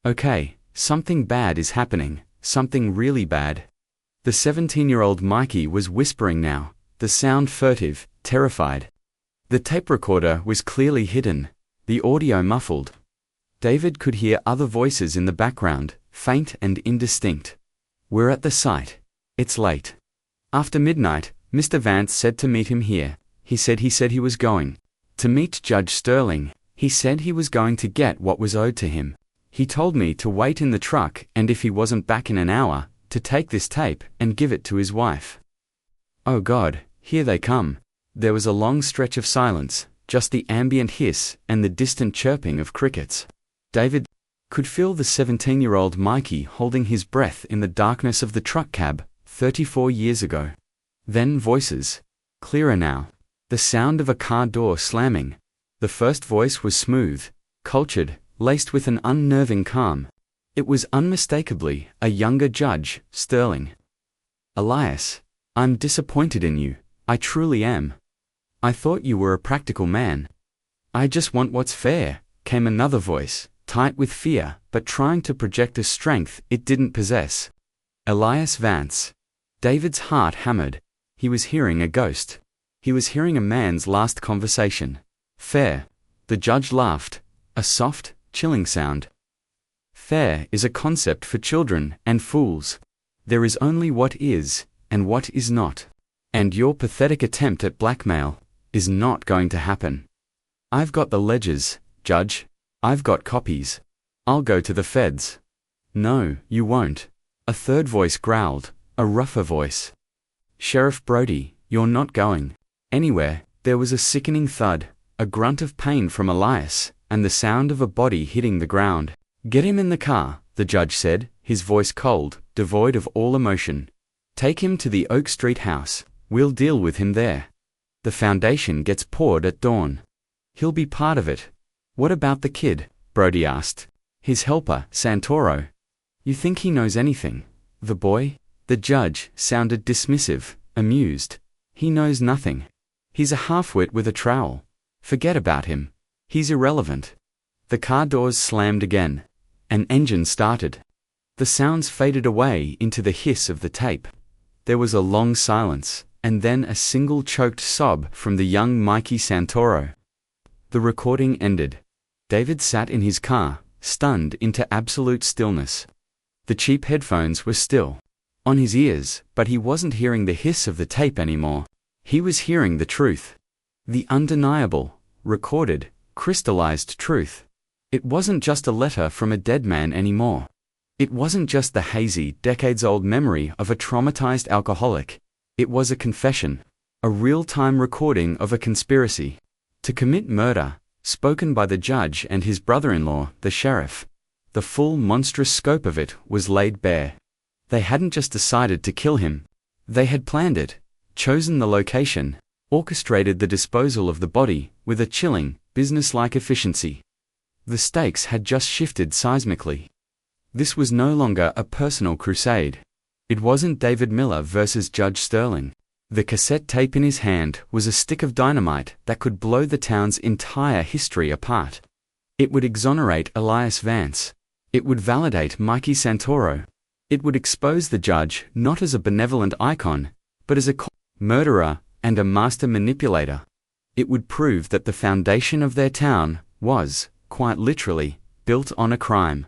Okay, something bad is happening, something really bad. The 17-year-old Mikey was whispering now, the sound furtive, terrified. The tape recorder was clearly hidden, the audio muffled. David could hear other voices in the background, faint and indistinct. We're at the site. It's late. After midnight, Mr. Vance said to meet him here. He said he was going to meet Judge Sterling. He said he was going to get what was owed to him. He told me to wait in the truck and if he wasn't back in an hour, to take this tape and give it to his wife. Oh God, here they come. There was a long stretch of silence, just the ambient hiss and the distant chirping of crickets. David could feel the 17-year-old Mikey holding his breath in the darkness of the truck cab, 34 years ago. Then voices. Clearer now. The sound of a car door slamming. The first voice was smooth, cultured, laced with an unnerving calm. It was unmistakably a younger Judge, Sterling. Elias, I'm disappointed in you, I truly am. I thought you were a practical man. I just want what's fair, came another voice, tight with fear, but trying to project a strength it didn't possess. Elias Vance. David's heart hammered. He was hearing a ghost. He was hearing a man's last conversation. Fair. The judge laughed. A soft, chilling sound. Fair is a concept for children and fools. There is only what is, and what is not. And your pathetic attempt at blackmail is not going to happen. I've got the ledgers, Judge. I've got copies. I'll go to the feds. No, you won't. A third voice growled, a rougher voice. Sheriff Brody, you're not going anywhere. There was a sickening thud, a grunt of pain from Elias, and the sound of a body hitting the ground. Get him in the car, the judge said, his voice cold, devoid of all emotion. Take him to the Oak Street house. We'll deal with him there. The foundation gets poured at dawn. He'll be part of it. What about the kid? Brody asked. His helper, Santoro. You think he knows anything? The boy? The judge sounded dismissive, amused. He knows nothing. He's a half-wit with a trowel. Forget about him. He's irrelevant. The car doors slammed again. An engine started. The sounds faded away into the hiss of the tape. There was a long silence, and then a single choked sob from the young Mikey Santoro. The recording ended. David sat in his car, stunned into absolute stillness. The cheap headphones were still on his ears, but he wasn't hearing the hiss of the tape anymore. He was hearing the truth. The undeniable, recorded, crystallized truth. It wasn't just a letter from a dead man anymore. It wasn't just the hazy, decades-old memory of a traumatized alcoholic. It was a confession, a real-time recording of a conspiracy to commit murder, spoken by the judge and his brother-in-law, the sheriff. The full monstrous scope of it was laid bare. They hadn't just decided to kill him. They had planned it, chosen the location, orchestrated the disposal of the body with a chilling, business-like efficiency. The stakes had just shifted seismically. This was no longer a personal crusade. It wasn't David Miller versus Judge Sterling. The cassette tape in his hand was a stick of dynamite that could blow the town's entire history apart. It would exonerate Elias Vance. It would validate Mikey Santoro. It would expose the judge not as a benevolent icon, but as a murderer and a master manipulator. It would prove that the foundation of their town was, quite literally, built on a crime.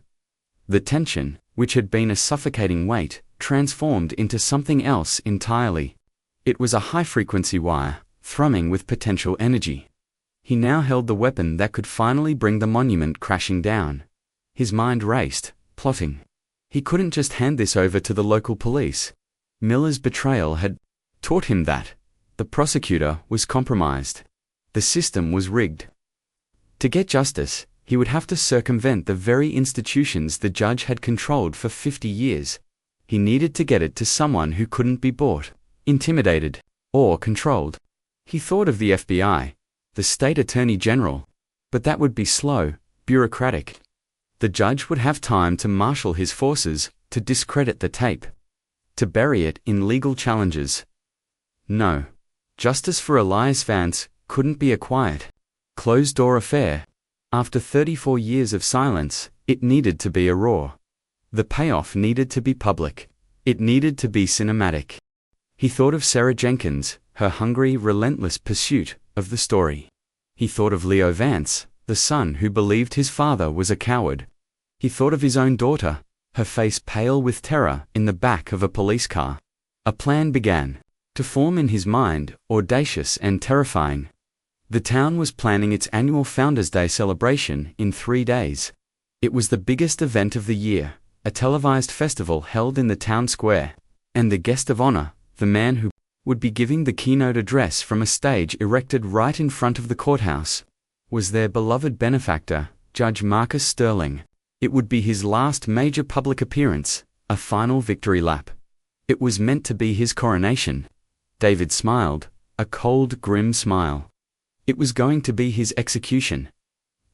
The tension, which had been a suffocating weight, transformed into something else entirely. It was a high-frequency wire, thrumming with potential energy. He now held the weapon that could finally bring the monument crashing down. His mind raced, plotting. He couldn't just hand this over to the local police. Miller's betrayal had taught him that. The prosecutor was compromised. The system was rigged. To get justice, he would have to circumvent the very institutions the judge had controlled for 50 years. He needed to get it to someone who couldn't be bought, intimidated, or controlled. He thought of the FBI, the state attorney general, but that would be slow, bureaucratic. The judge would have time to marshal his forces, to discredit the tape, to bury it in legal challenges. No. Justice for Elias Vance couldn't be a quiet, closed-door affair. After 34 years of silence, it needed to be a roar. The payoff needed to be public. It needed to be cinematic. He thought of Sarah Jenkins, her hungry, relentless pursuit of the story. He thought of Leo Vance, the son who believed his father was a coward. He thought of his own daughter, her face pale with terror, in the back of a police car. A plan began to form in his mind, audacious and terrifying. The town was planning its annual Founders' Day celebration in 3 days. It was the biggest event of the year, a televised festival held in the town square, and the guest of honor, the man who would be giving the keynote address from a stage erected right in front of the courthouse, was their beloved benefactor, Judge Marcus Sterling. It would be his last major public appearance, a final victory lap. It was meant to be his coronation. David smiled, a cold, grim smile. It was going to be his execution.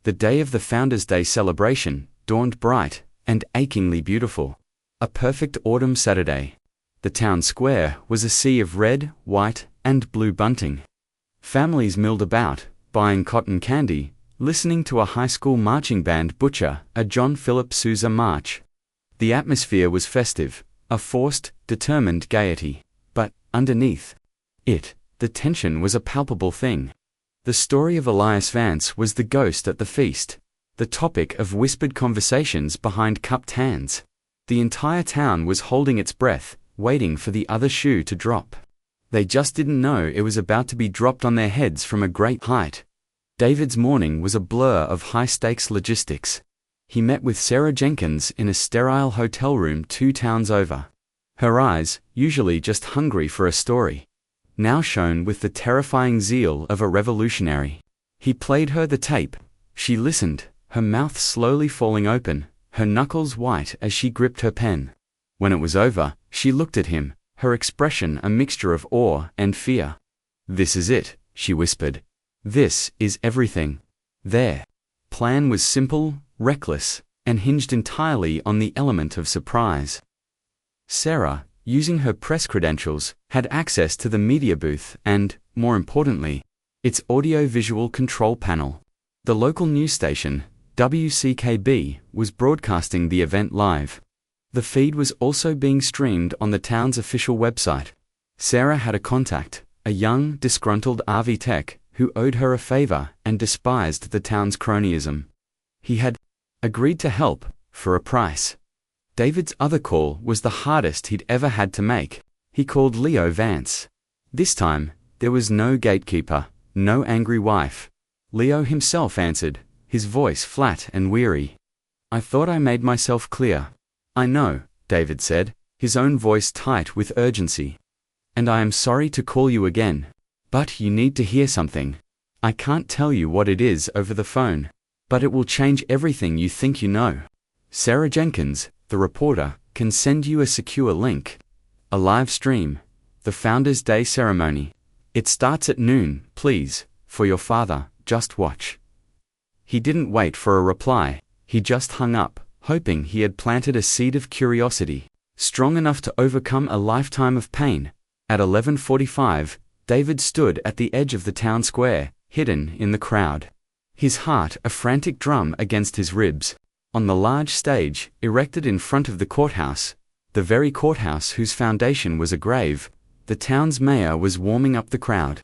The day of the Founders' Day celebration dawned bright and achingly beautiful. A perfect autumn Saturday. The town square was a sea of red, white, and blue bunting. Families milled about, buying cotton candy, listening to a high school marching band butcher a John Philip Sousa march. The atmosphere was festive, a forced, determined gaiety. But, underneath it, the tension was a palpable thing. The story of Elias Vance was the ghost at the feast. the topic of whispered conversations behind cupped hands. The entire town was holding its breath, waiting for the other shoe to drop. They just didn't know it was about to be dropped on their heads from a great height. David's morning was a blur of high-stakes logistics. He met with Sarah Jenkins in a sterile hotel room 2 towns over. Her eyes, usually just hungry for a story, now shone with the terrifying zeal of a revolutionary. He played her the tape. She listened, her mouth slowly falling open, her knuckles white as she gripped her pen. When it was over, she looked at him, her expression a mixture of awe and fear. "This is it," she whispered. "This is everything." Their plan was simple, reckless, and hinged entirely on the element of surprise. Sarah, using her press credentials, had access to the media booth and, more importantly, its audio-visual control panel. The local news station, WCKB, was broadcasting the event live. The feed was also being streamed on the town's official website. Sarah had a contact, a young, disgruntled RV tech, who owed her a favor and despised the town's cronyism. He had agreed to help, for a price. David's other call was the hardest he'd ever had to make. He called Leo Vance. This time, there was no gatekeeper, no angry wife. Leo himself answered, his voice flat and weary. "I thought I made myself clear." "I know," David said, his own voice tight with urgency. "And I am sorry to call you again. But you need to hear something. I can't tell you what it is over the phone, but it will change everything you think you know. Sarah Jenkins, the reporter, can send you a secure link. A live stream. The Founders' Day ceremony. It starts at noon, please, for your father, just watch." He didn't wait for a reply. He just hung up, hoping he had planted a seed of curiosity, strong enough to overcome a lifetime of pain. At 11:45, David stood at the edge of the town square, hidden in the crowd. His heart a frantic drum against his ribs. On the large stage, erected in front of the courthouse, the very courthouse whose foundation was a grave, the town's mayor was warming up the crowd.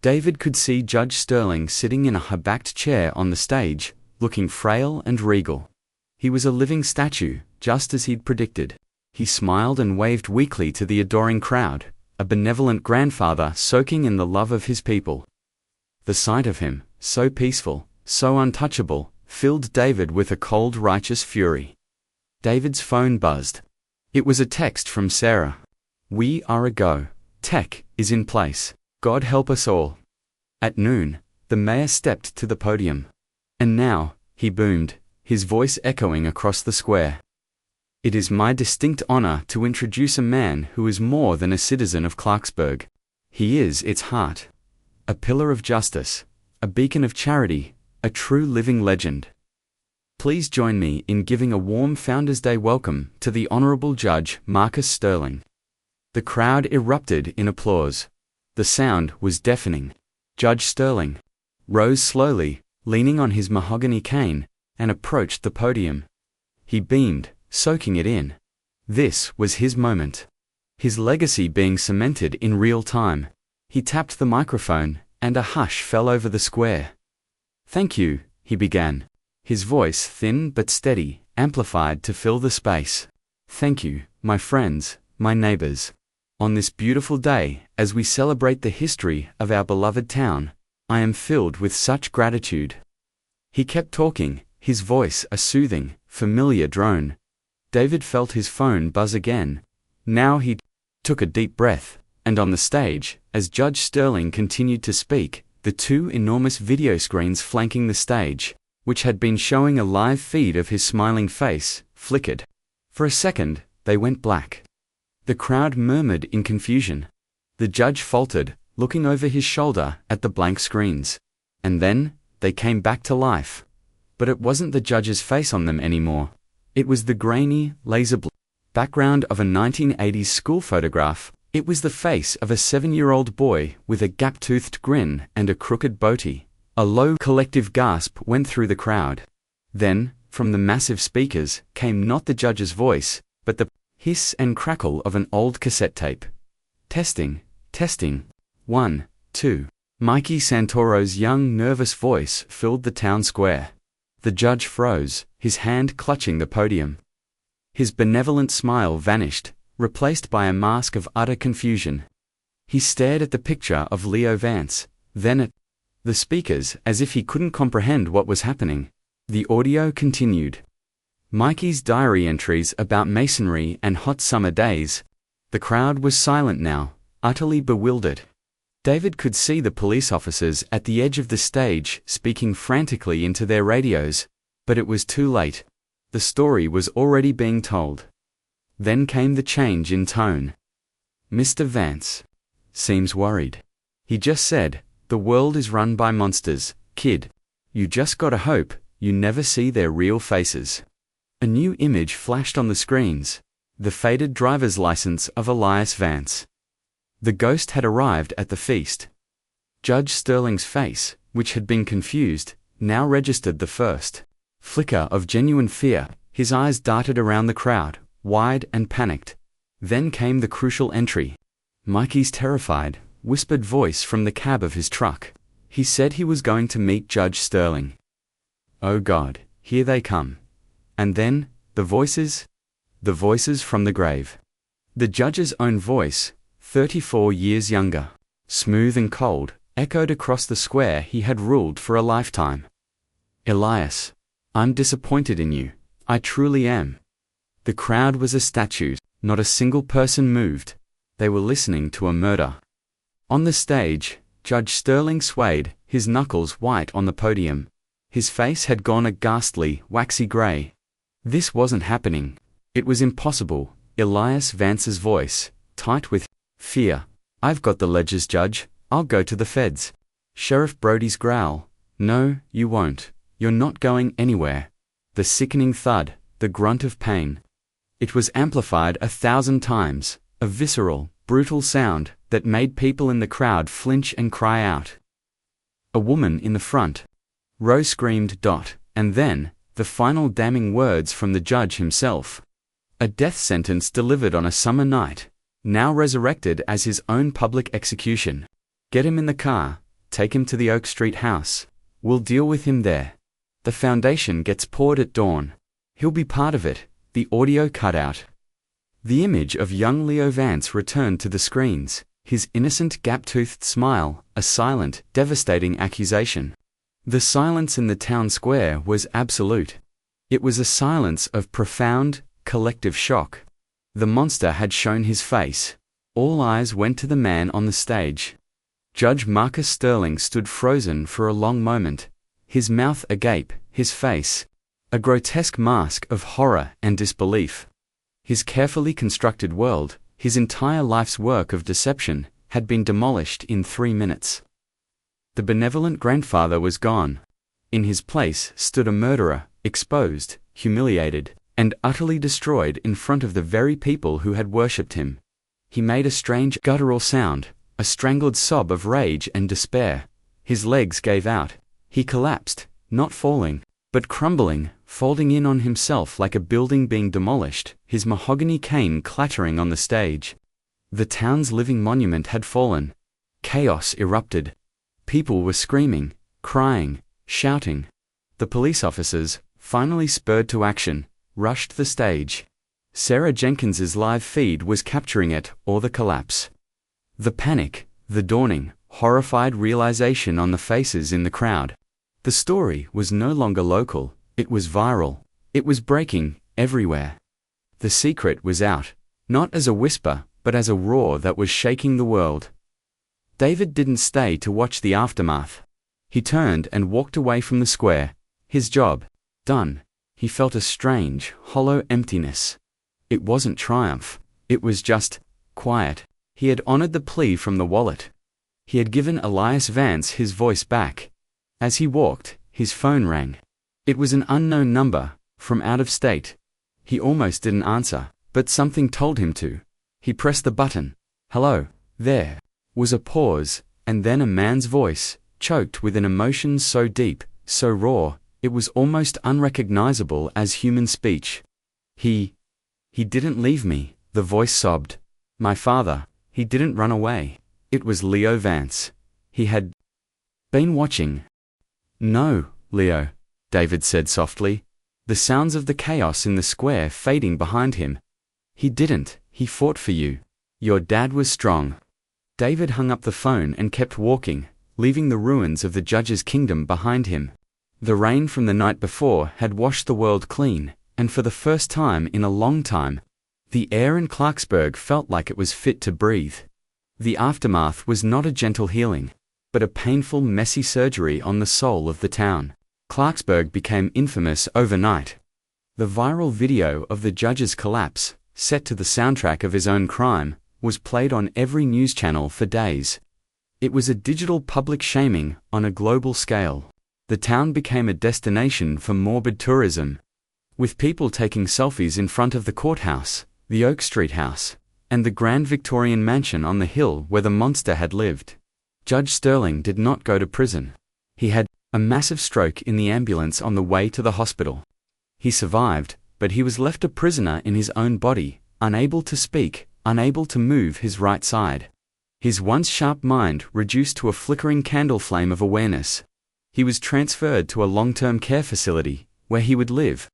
David could see Judge Sterling sitting in a high-backed chair on the stage, looking frail and regal. He was a living statue, just as he'd predicted. He smiled and waved weakly to the adoring crowd, a benevolent grandfather soaking in the love of his people. The sight of him, so peaceful, so untouchable, filled David with a cold, righteous fury. David's phone buzzed. It was a text from Sarah. "We are a go. Tech is in place. God help us all." At noon, the mayor stepped to the podium. "And now," he boomed, his voice echoing across the square, "it is my distinct honor to introduce a man who is more than a citizen of Clarksburg. He is its heart. A pillar of justice, a beacon of charity, a true living legend. Please join me in giving a warm Founders' Day welcome to the Honorable Judge Marcus Sterling." The crowd erupted in applause. The sound was deafening. Judge Sterling rose slowly, leaning on his mahogany cane, and approached the podium. He beamed, soaking it in. This was his moment. His legacy being cemented in real time. He tapped the microphone, and a hush fell over the square. "Thank you," he began, his voice thin but steady, amplified to fill the space. "Thank you, my friends, my neighbors. On this beautiful day, as we celebrate the history of our beloved town, I am filled with such gratitude." He kept talking, his voice a soothing, familiar drone. David felt his phone buzz again. Now he took a deep breath, and on the stage, as Judge Sterling continued to speak, the 2 enormous video screens flanking the stage, which had been showing a live feed of his smiling face, flickered. For a second, they went black. The crowd murmured in confusion. The judge faltered, looking over his shoulder at the blank screens. And then, they came back to life. But it wasn't the judge's face on them anymore. It was the grainy, laser background of a 1980s school photograph. It was the face of a 7-year-old boy with a gap-toothed grin and a crooked goatee. A low collective gasp went through the crowd. Then, from the massive speakers, came not the judge's voice, but the hiss and crackle of an old cassette tape. "Testing, testing. 1, 2. Mikey Santoro's young, nervous voice filled the town square. The judge froze, his hand clutching the podium. His benevolent smile vanished, replaced by a mask of utter confusion. He stared at the picture of Leo Vance, then at the speakers as if he couldn't comprehend what was happening. The audio continued. Mikey's diary entries about masonry and hot summer days. The crowd was silent now, utterly bewildered. David could see the police officers at the edge of the stage speaking frantically into their radios, but it was too late. The story was already being told. Then came the change in tone. Mr. Vance seems worried. He just said, "The world is run by monsters, kid. You just gotta hope you never see their real faces." A new image flashed on the screens. The faded driver's license of Elias Vance. The ghost had arrived at the feast. Judge Sterling's face, which had been confused, now registered the first flicker of genuine fear. His eyes darted around the crowd, wide and panicked. Then came the crucial entry. Mikey's terrified, whispered voice from the cab of his truck. He said he was going to meet Judge Sterling. Oh God, here they come. And then, the voices from the grave. The judge's own voice, 34 years younger, smooth and cold, echoed across the square he had ruled for a lifetime. Elias, I'm disappointed in you. I truly am. The crowd was a statue. Not a single person moved. They were listening to a murder. On the stage, Judge Sterling swayed, his knuckles white on the podium. His face had gone a ghastly, waxy gray. This wasn't happening. It was impossible. Elias Vance's voice, tight with fear. I've got the ledgers, Judge. I'll go to the feds. Sheriff Brody's growl. No, you won't. You're not going anywhere. The sickening thud, the grunt of pain. It was amplified 1,000 times, a visceral, brutal sound that made people in the crowd flinch and cry out. A woman in the front row screamed, and then, the final damning words from the judge himself. A death sentence delivered on a summer night, now resurrected as his own public execution. Get him in the car, take him to the Oak Street house. We'll deal with him there. The foundation gets poured at dawn. He'll be part of it. The audio cut out. The image of young Leo Vance returned to the screens, his innocent gap-toothed smile, a silent, devastating accusation. The silence in the town square was absolute. It was a silence of profound, collective shock. The monster had shown his face. All eyes went to the man on the stage. Judge Marcus Sterling stood frozen for a long moment, his mouth agape, his face a grotesque mask of horror and disbelief. His carefully constructed world, his entire life's work of deception, had been demolished in 3 minutes. The benevolent grandfather was gone. In his place stood a murderer, exposed, humiliated, and utterly destroyed in front of the very people who had worshipped him. He made a strange guttural sound, a strangled sob of rage and despair. His legs gave out. He collapsed, not falling, but crumbling, folding in on himself like a building being demolished, his mahogany cane clattering on the stage. The town's living monument had fallen. Chaos erupted. People were screaming, crying, shouting. The police officers, finally spurred to action, rushed the stage. Sarah Jenkins's live feed was capturing it, or the collapse. The panic, the dawning, horrified realization on the faces in the crowd. The story was no longer local, it was viral. It was breaking, everywhere. The secret was out, not as a whisper, but as a roar that was shaking the world. David didn't stay to watch the aftermath. He turned and walked away from the square. His job done. He felt a strange, hollow emptiness. It wasn't triumph. It was just quiet. He had honored the plea from the wallet. He had given Elias Vance his voice back. As he walked, his phone rang. It was an unknown number, from out of state. He almost didn't answer, but something told him to. He pressed the button. Hello, there. Was a pause, and then a man's voice, choked with an emotion so deep, so raw, it was almost unrecognizable as human speech. He didn't leave me, the voice sobbed. My father, he didn't run away. It was Leo Vance. He had been watching. No, Leo. David said softly, the sounds of the chaos in the square fading behind him. He didn't, he fought for you. Your dad was strong. David hung up the phone and kept walking, leaving the ruins of the judge's kingdom behind him. The rain from the night before had washed the world clean, and for the first time in a long time, the air in Clarksburg felt like it was fit to breathe. The aftermath was not a gentle healing, but a painful, messy surgery on the soul of the town. Clarksburg became infamous overnight. The viral video of the judge's collapse, set to the soundtrack of his own crime, was played on every news channel for days. It was a digital public shaming on a global scale. The town became a destination for morbid tourism, with people taking selfies in front of the courthouse, the Oak Street house, and the grand Victorian mansion on the hill where the monster had lived. Judge Sterling did not go to prison. He had a massive stroke in the ambulance on the way to the hospital. He survived, but he was left a prisoner in his own body, unable to speak, unable to move his right side. His once sharp mind reduced to a flickering candle flame of awareness. He was transferred to a long-term care facility, where he would live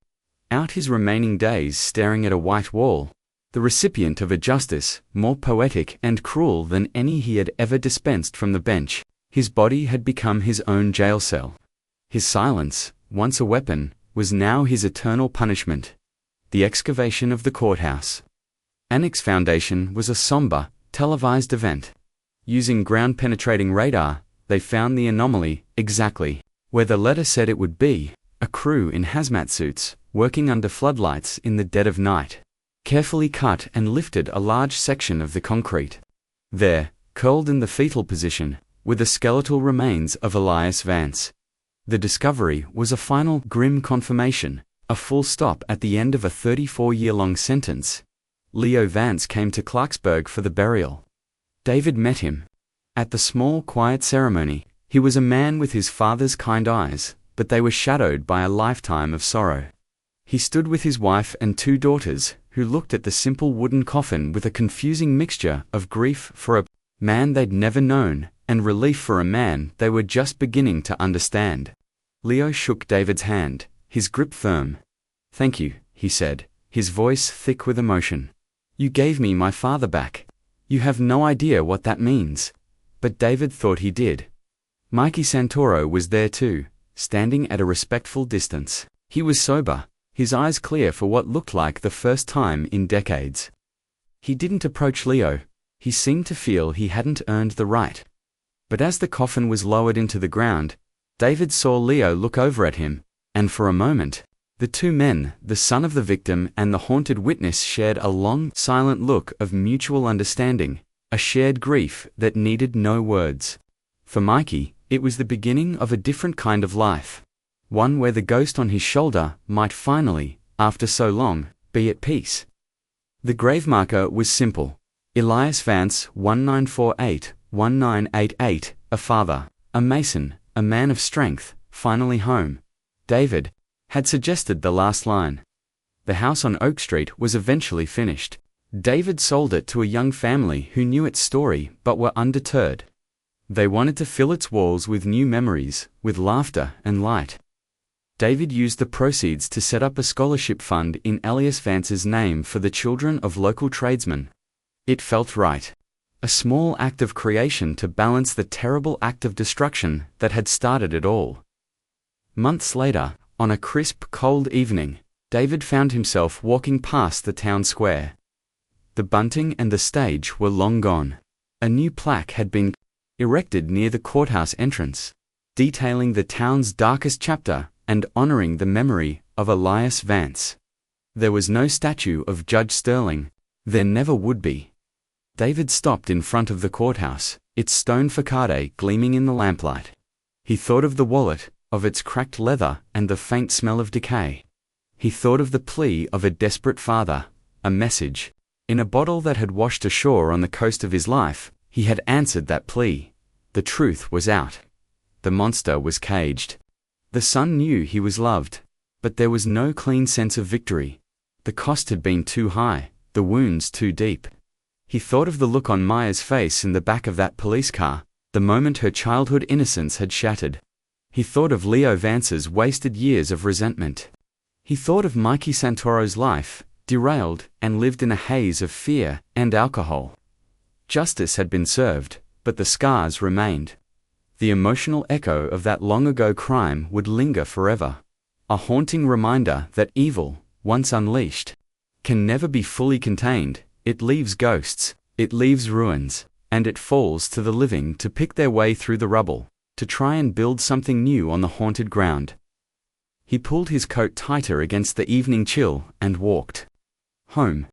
out his remaining days staring at a white wall, the recipient of a justice more poetic and cruel than any he had ever dispensed from the bench. His body had become his own jail cell. His silence, once a weapon, was now his eternal punishment. The excavation of the courthouse. Annex Foundation was a somber, televised event. Using ground-penetrating radar, they found the anomaly exactly where the letter said it would be, a crew in hazmat suits, working under floodlights in the dead of night, carefully cut and lifted a large section of the concrete. There, curled in the fetal position, were the skeletal remains of Elias Vance. The discovery was a final grim confirmation, a full stop at the end of a 34-year-long sentence. Leo Vance came to Clarksburg for the burial. David met him. At the small, quiet ceremony, he was a man with his father's kind eyes, but they were shadowed by a lifetime of sorrow. He stood with his wife and 2 daughters, who looked at the simple wooden coffin with a confusing mixture of grief for a man they'd never known, and relief for a man they were just beginning to understand. Leo shook David's hand, his grip firm. "Thank you," he said, his voice thick with emotion. "You gave me my father back. You have no idea what that means." But David thought he did. Mikey Santoro was there too, standing at a respectful distance. He was sober, his eyes clear for what looked like the first time in decades. He didn't approach Leo. He seemed to feel he hadn't earned the right. But as the coffin was lowered into the ground, David saw Leo look over at him, and for a moment, the 2 men, the son of the victim and the haunted witness, shared a long, silent look of mutual understanding, a shared grief that needed no words. For Mikey, it was the beginning of a different kind of life, one where the ghost on his shoulder might finally, after so long, be at peace. The grave marker was simple. Elias Vance, 1948-1988, a father, a mason, a man of strength, finally home. David had suggested the last line. The house on Oak Street was eventually finished. David sold it to a young family who knew its story but were undeterred. They wanted to fill its walls with new memories, with laughter and light. David used the proceeds to set up a scholarship fund in Elias Vance's name for the children of local tradesmen. It felt right. A small act of creation to balance the terrible act of destruction that had started it all. Months later, on a crisp, cold evening, David found himself walking past the town square. The bunting and the stage were long gone. A new plaque had been erected near the courthouse entrance, detailing the town's darkest chapter and honoring the memory of Elias Vance. There was no statue of Judge Sterling. There never would be. David stopped in front of the courthouse, its stone facade gleaming in the lamplight. He thought of the wallet, of its cracked leather and the faint smell of decay. He thought of the plea of a desperate father, a message. In a bottle that had washed ashore on the coast of his life, he had answered that plea. The truth was out. The monster was caged. The son knew he was loved, but there was no clean sense of victory. The cost had been too high, the wounds too deep. He thought of the look on Maya's face in the back of that police car, the moment her childhood innocence had shattered. He thought of Leo Vance's wasted years of resentment. He thought of Mikey Santoro's life, derailed and lived in a haze of fear and alcohol. Justice had been served, but the scars remained. The emotional echo of that long-ago crime would linger forever. A haunting reminder that evil, once unleashed, can never be fully contained. It leaves ghosts, it leaves ruins, and it falls to the living to pick their way through the rubble, to try and build something new on the haunted ground. He pulled his coat tighter against the evening chill and walked home.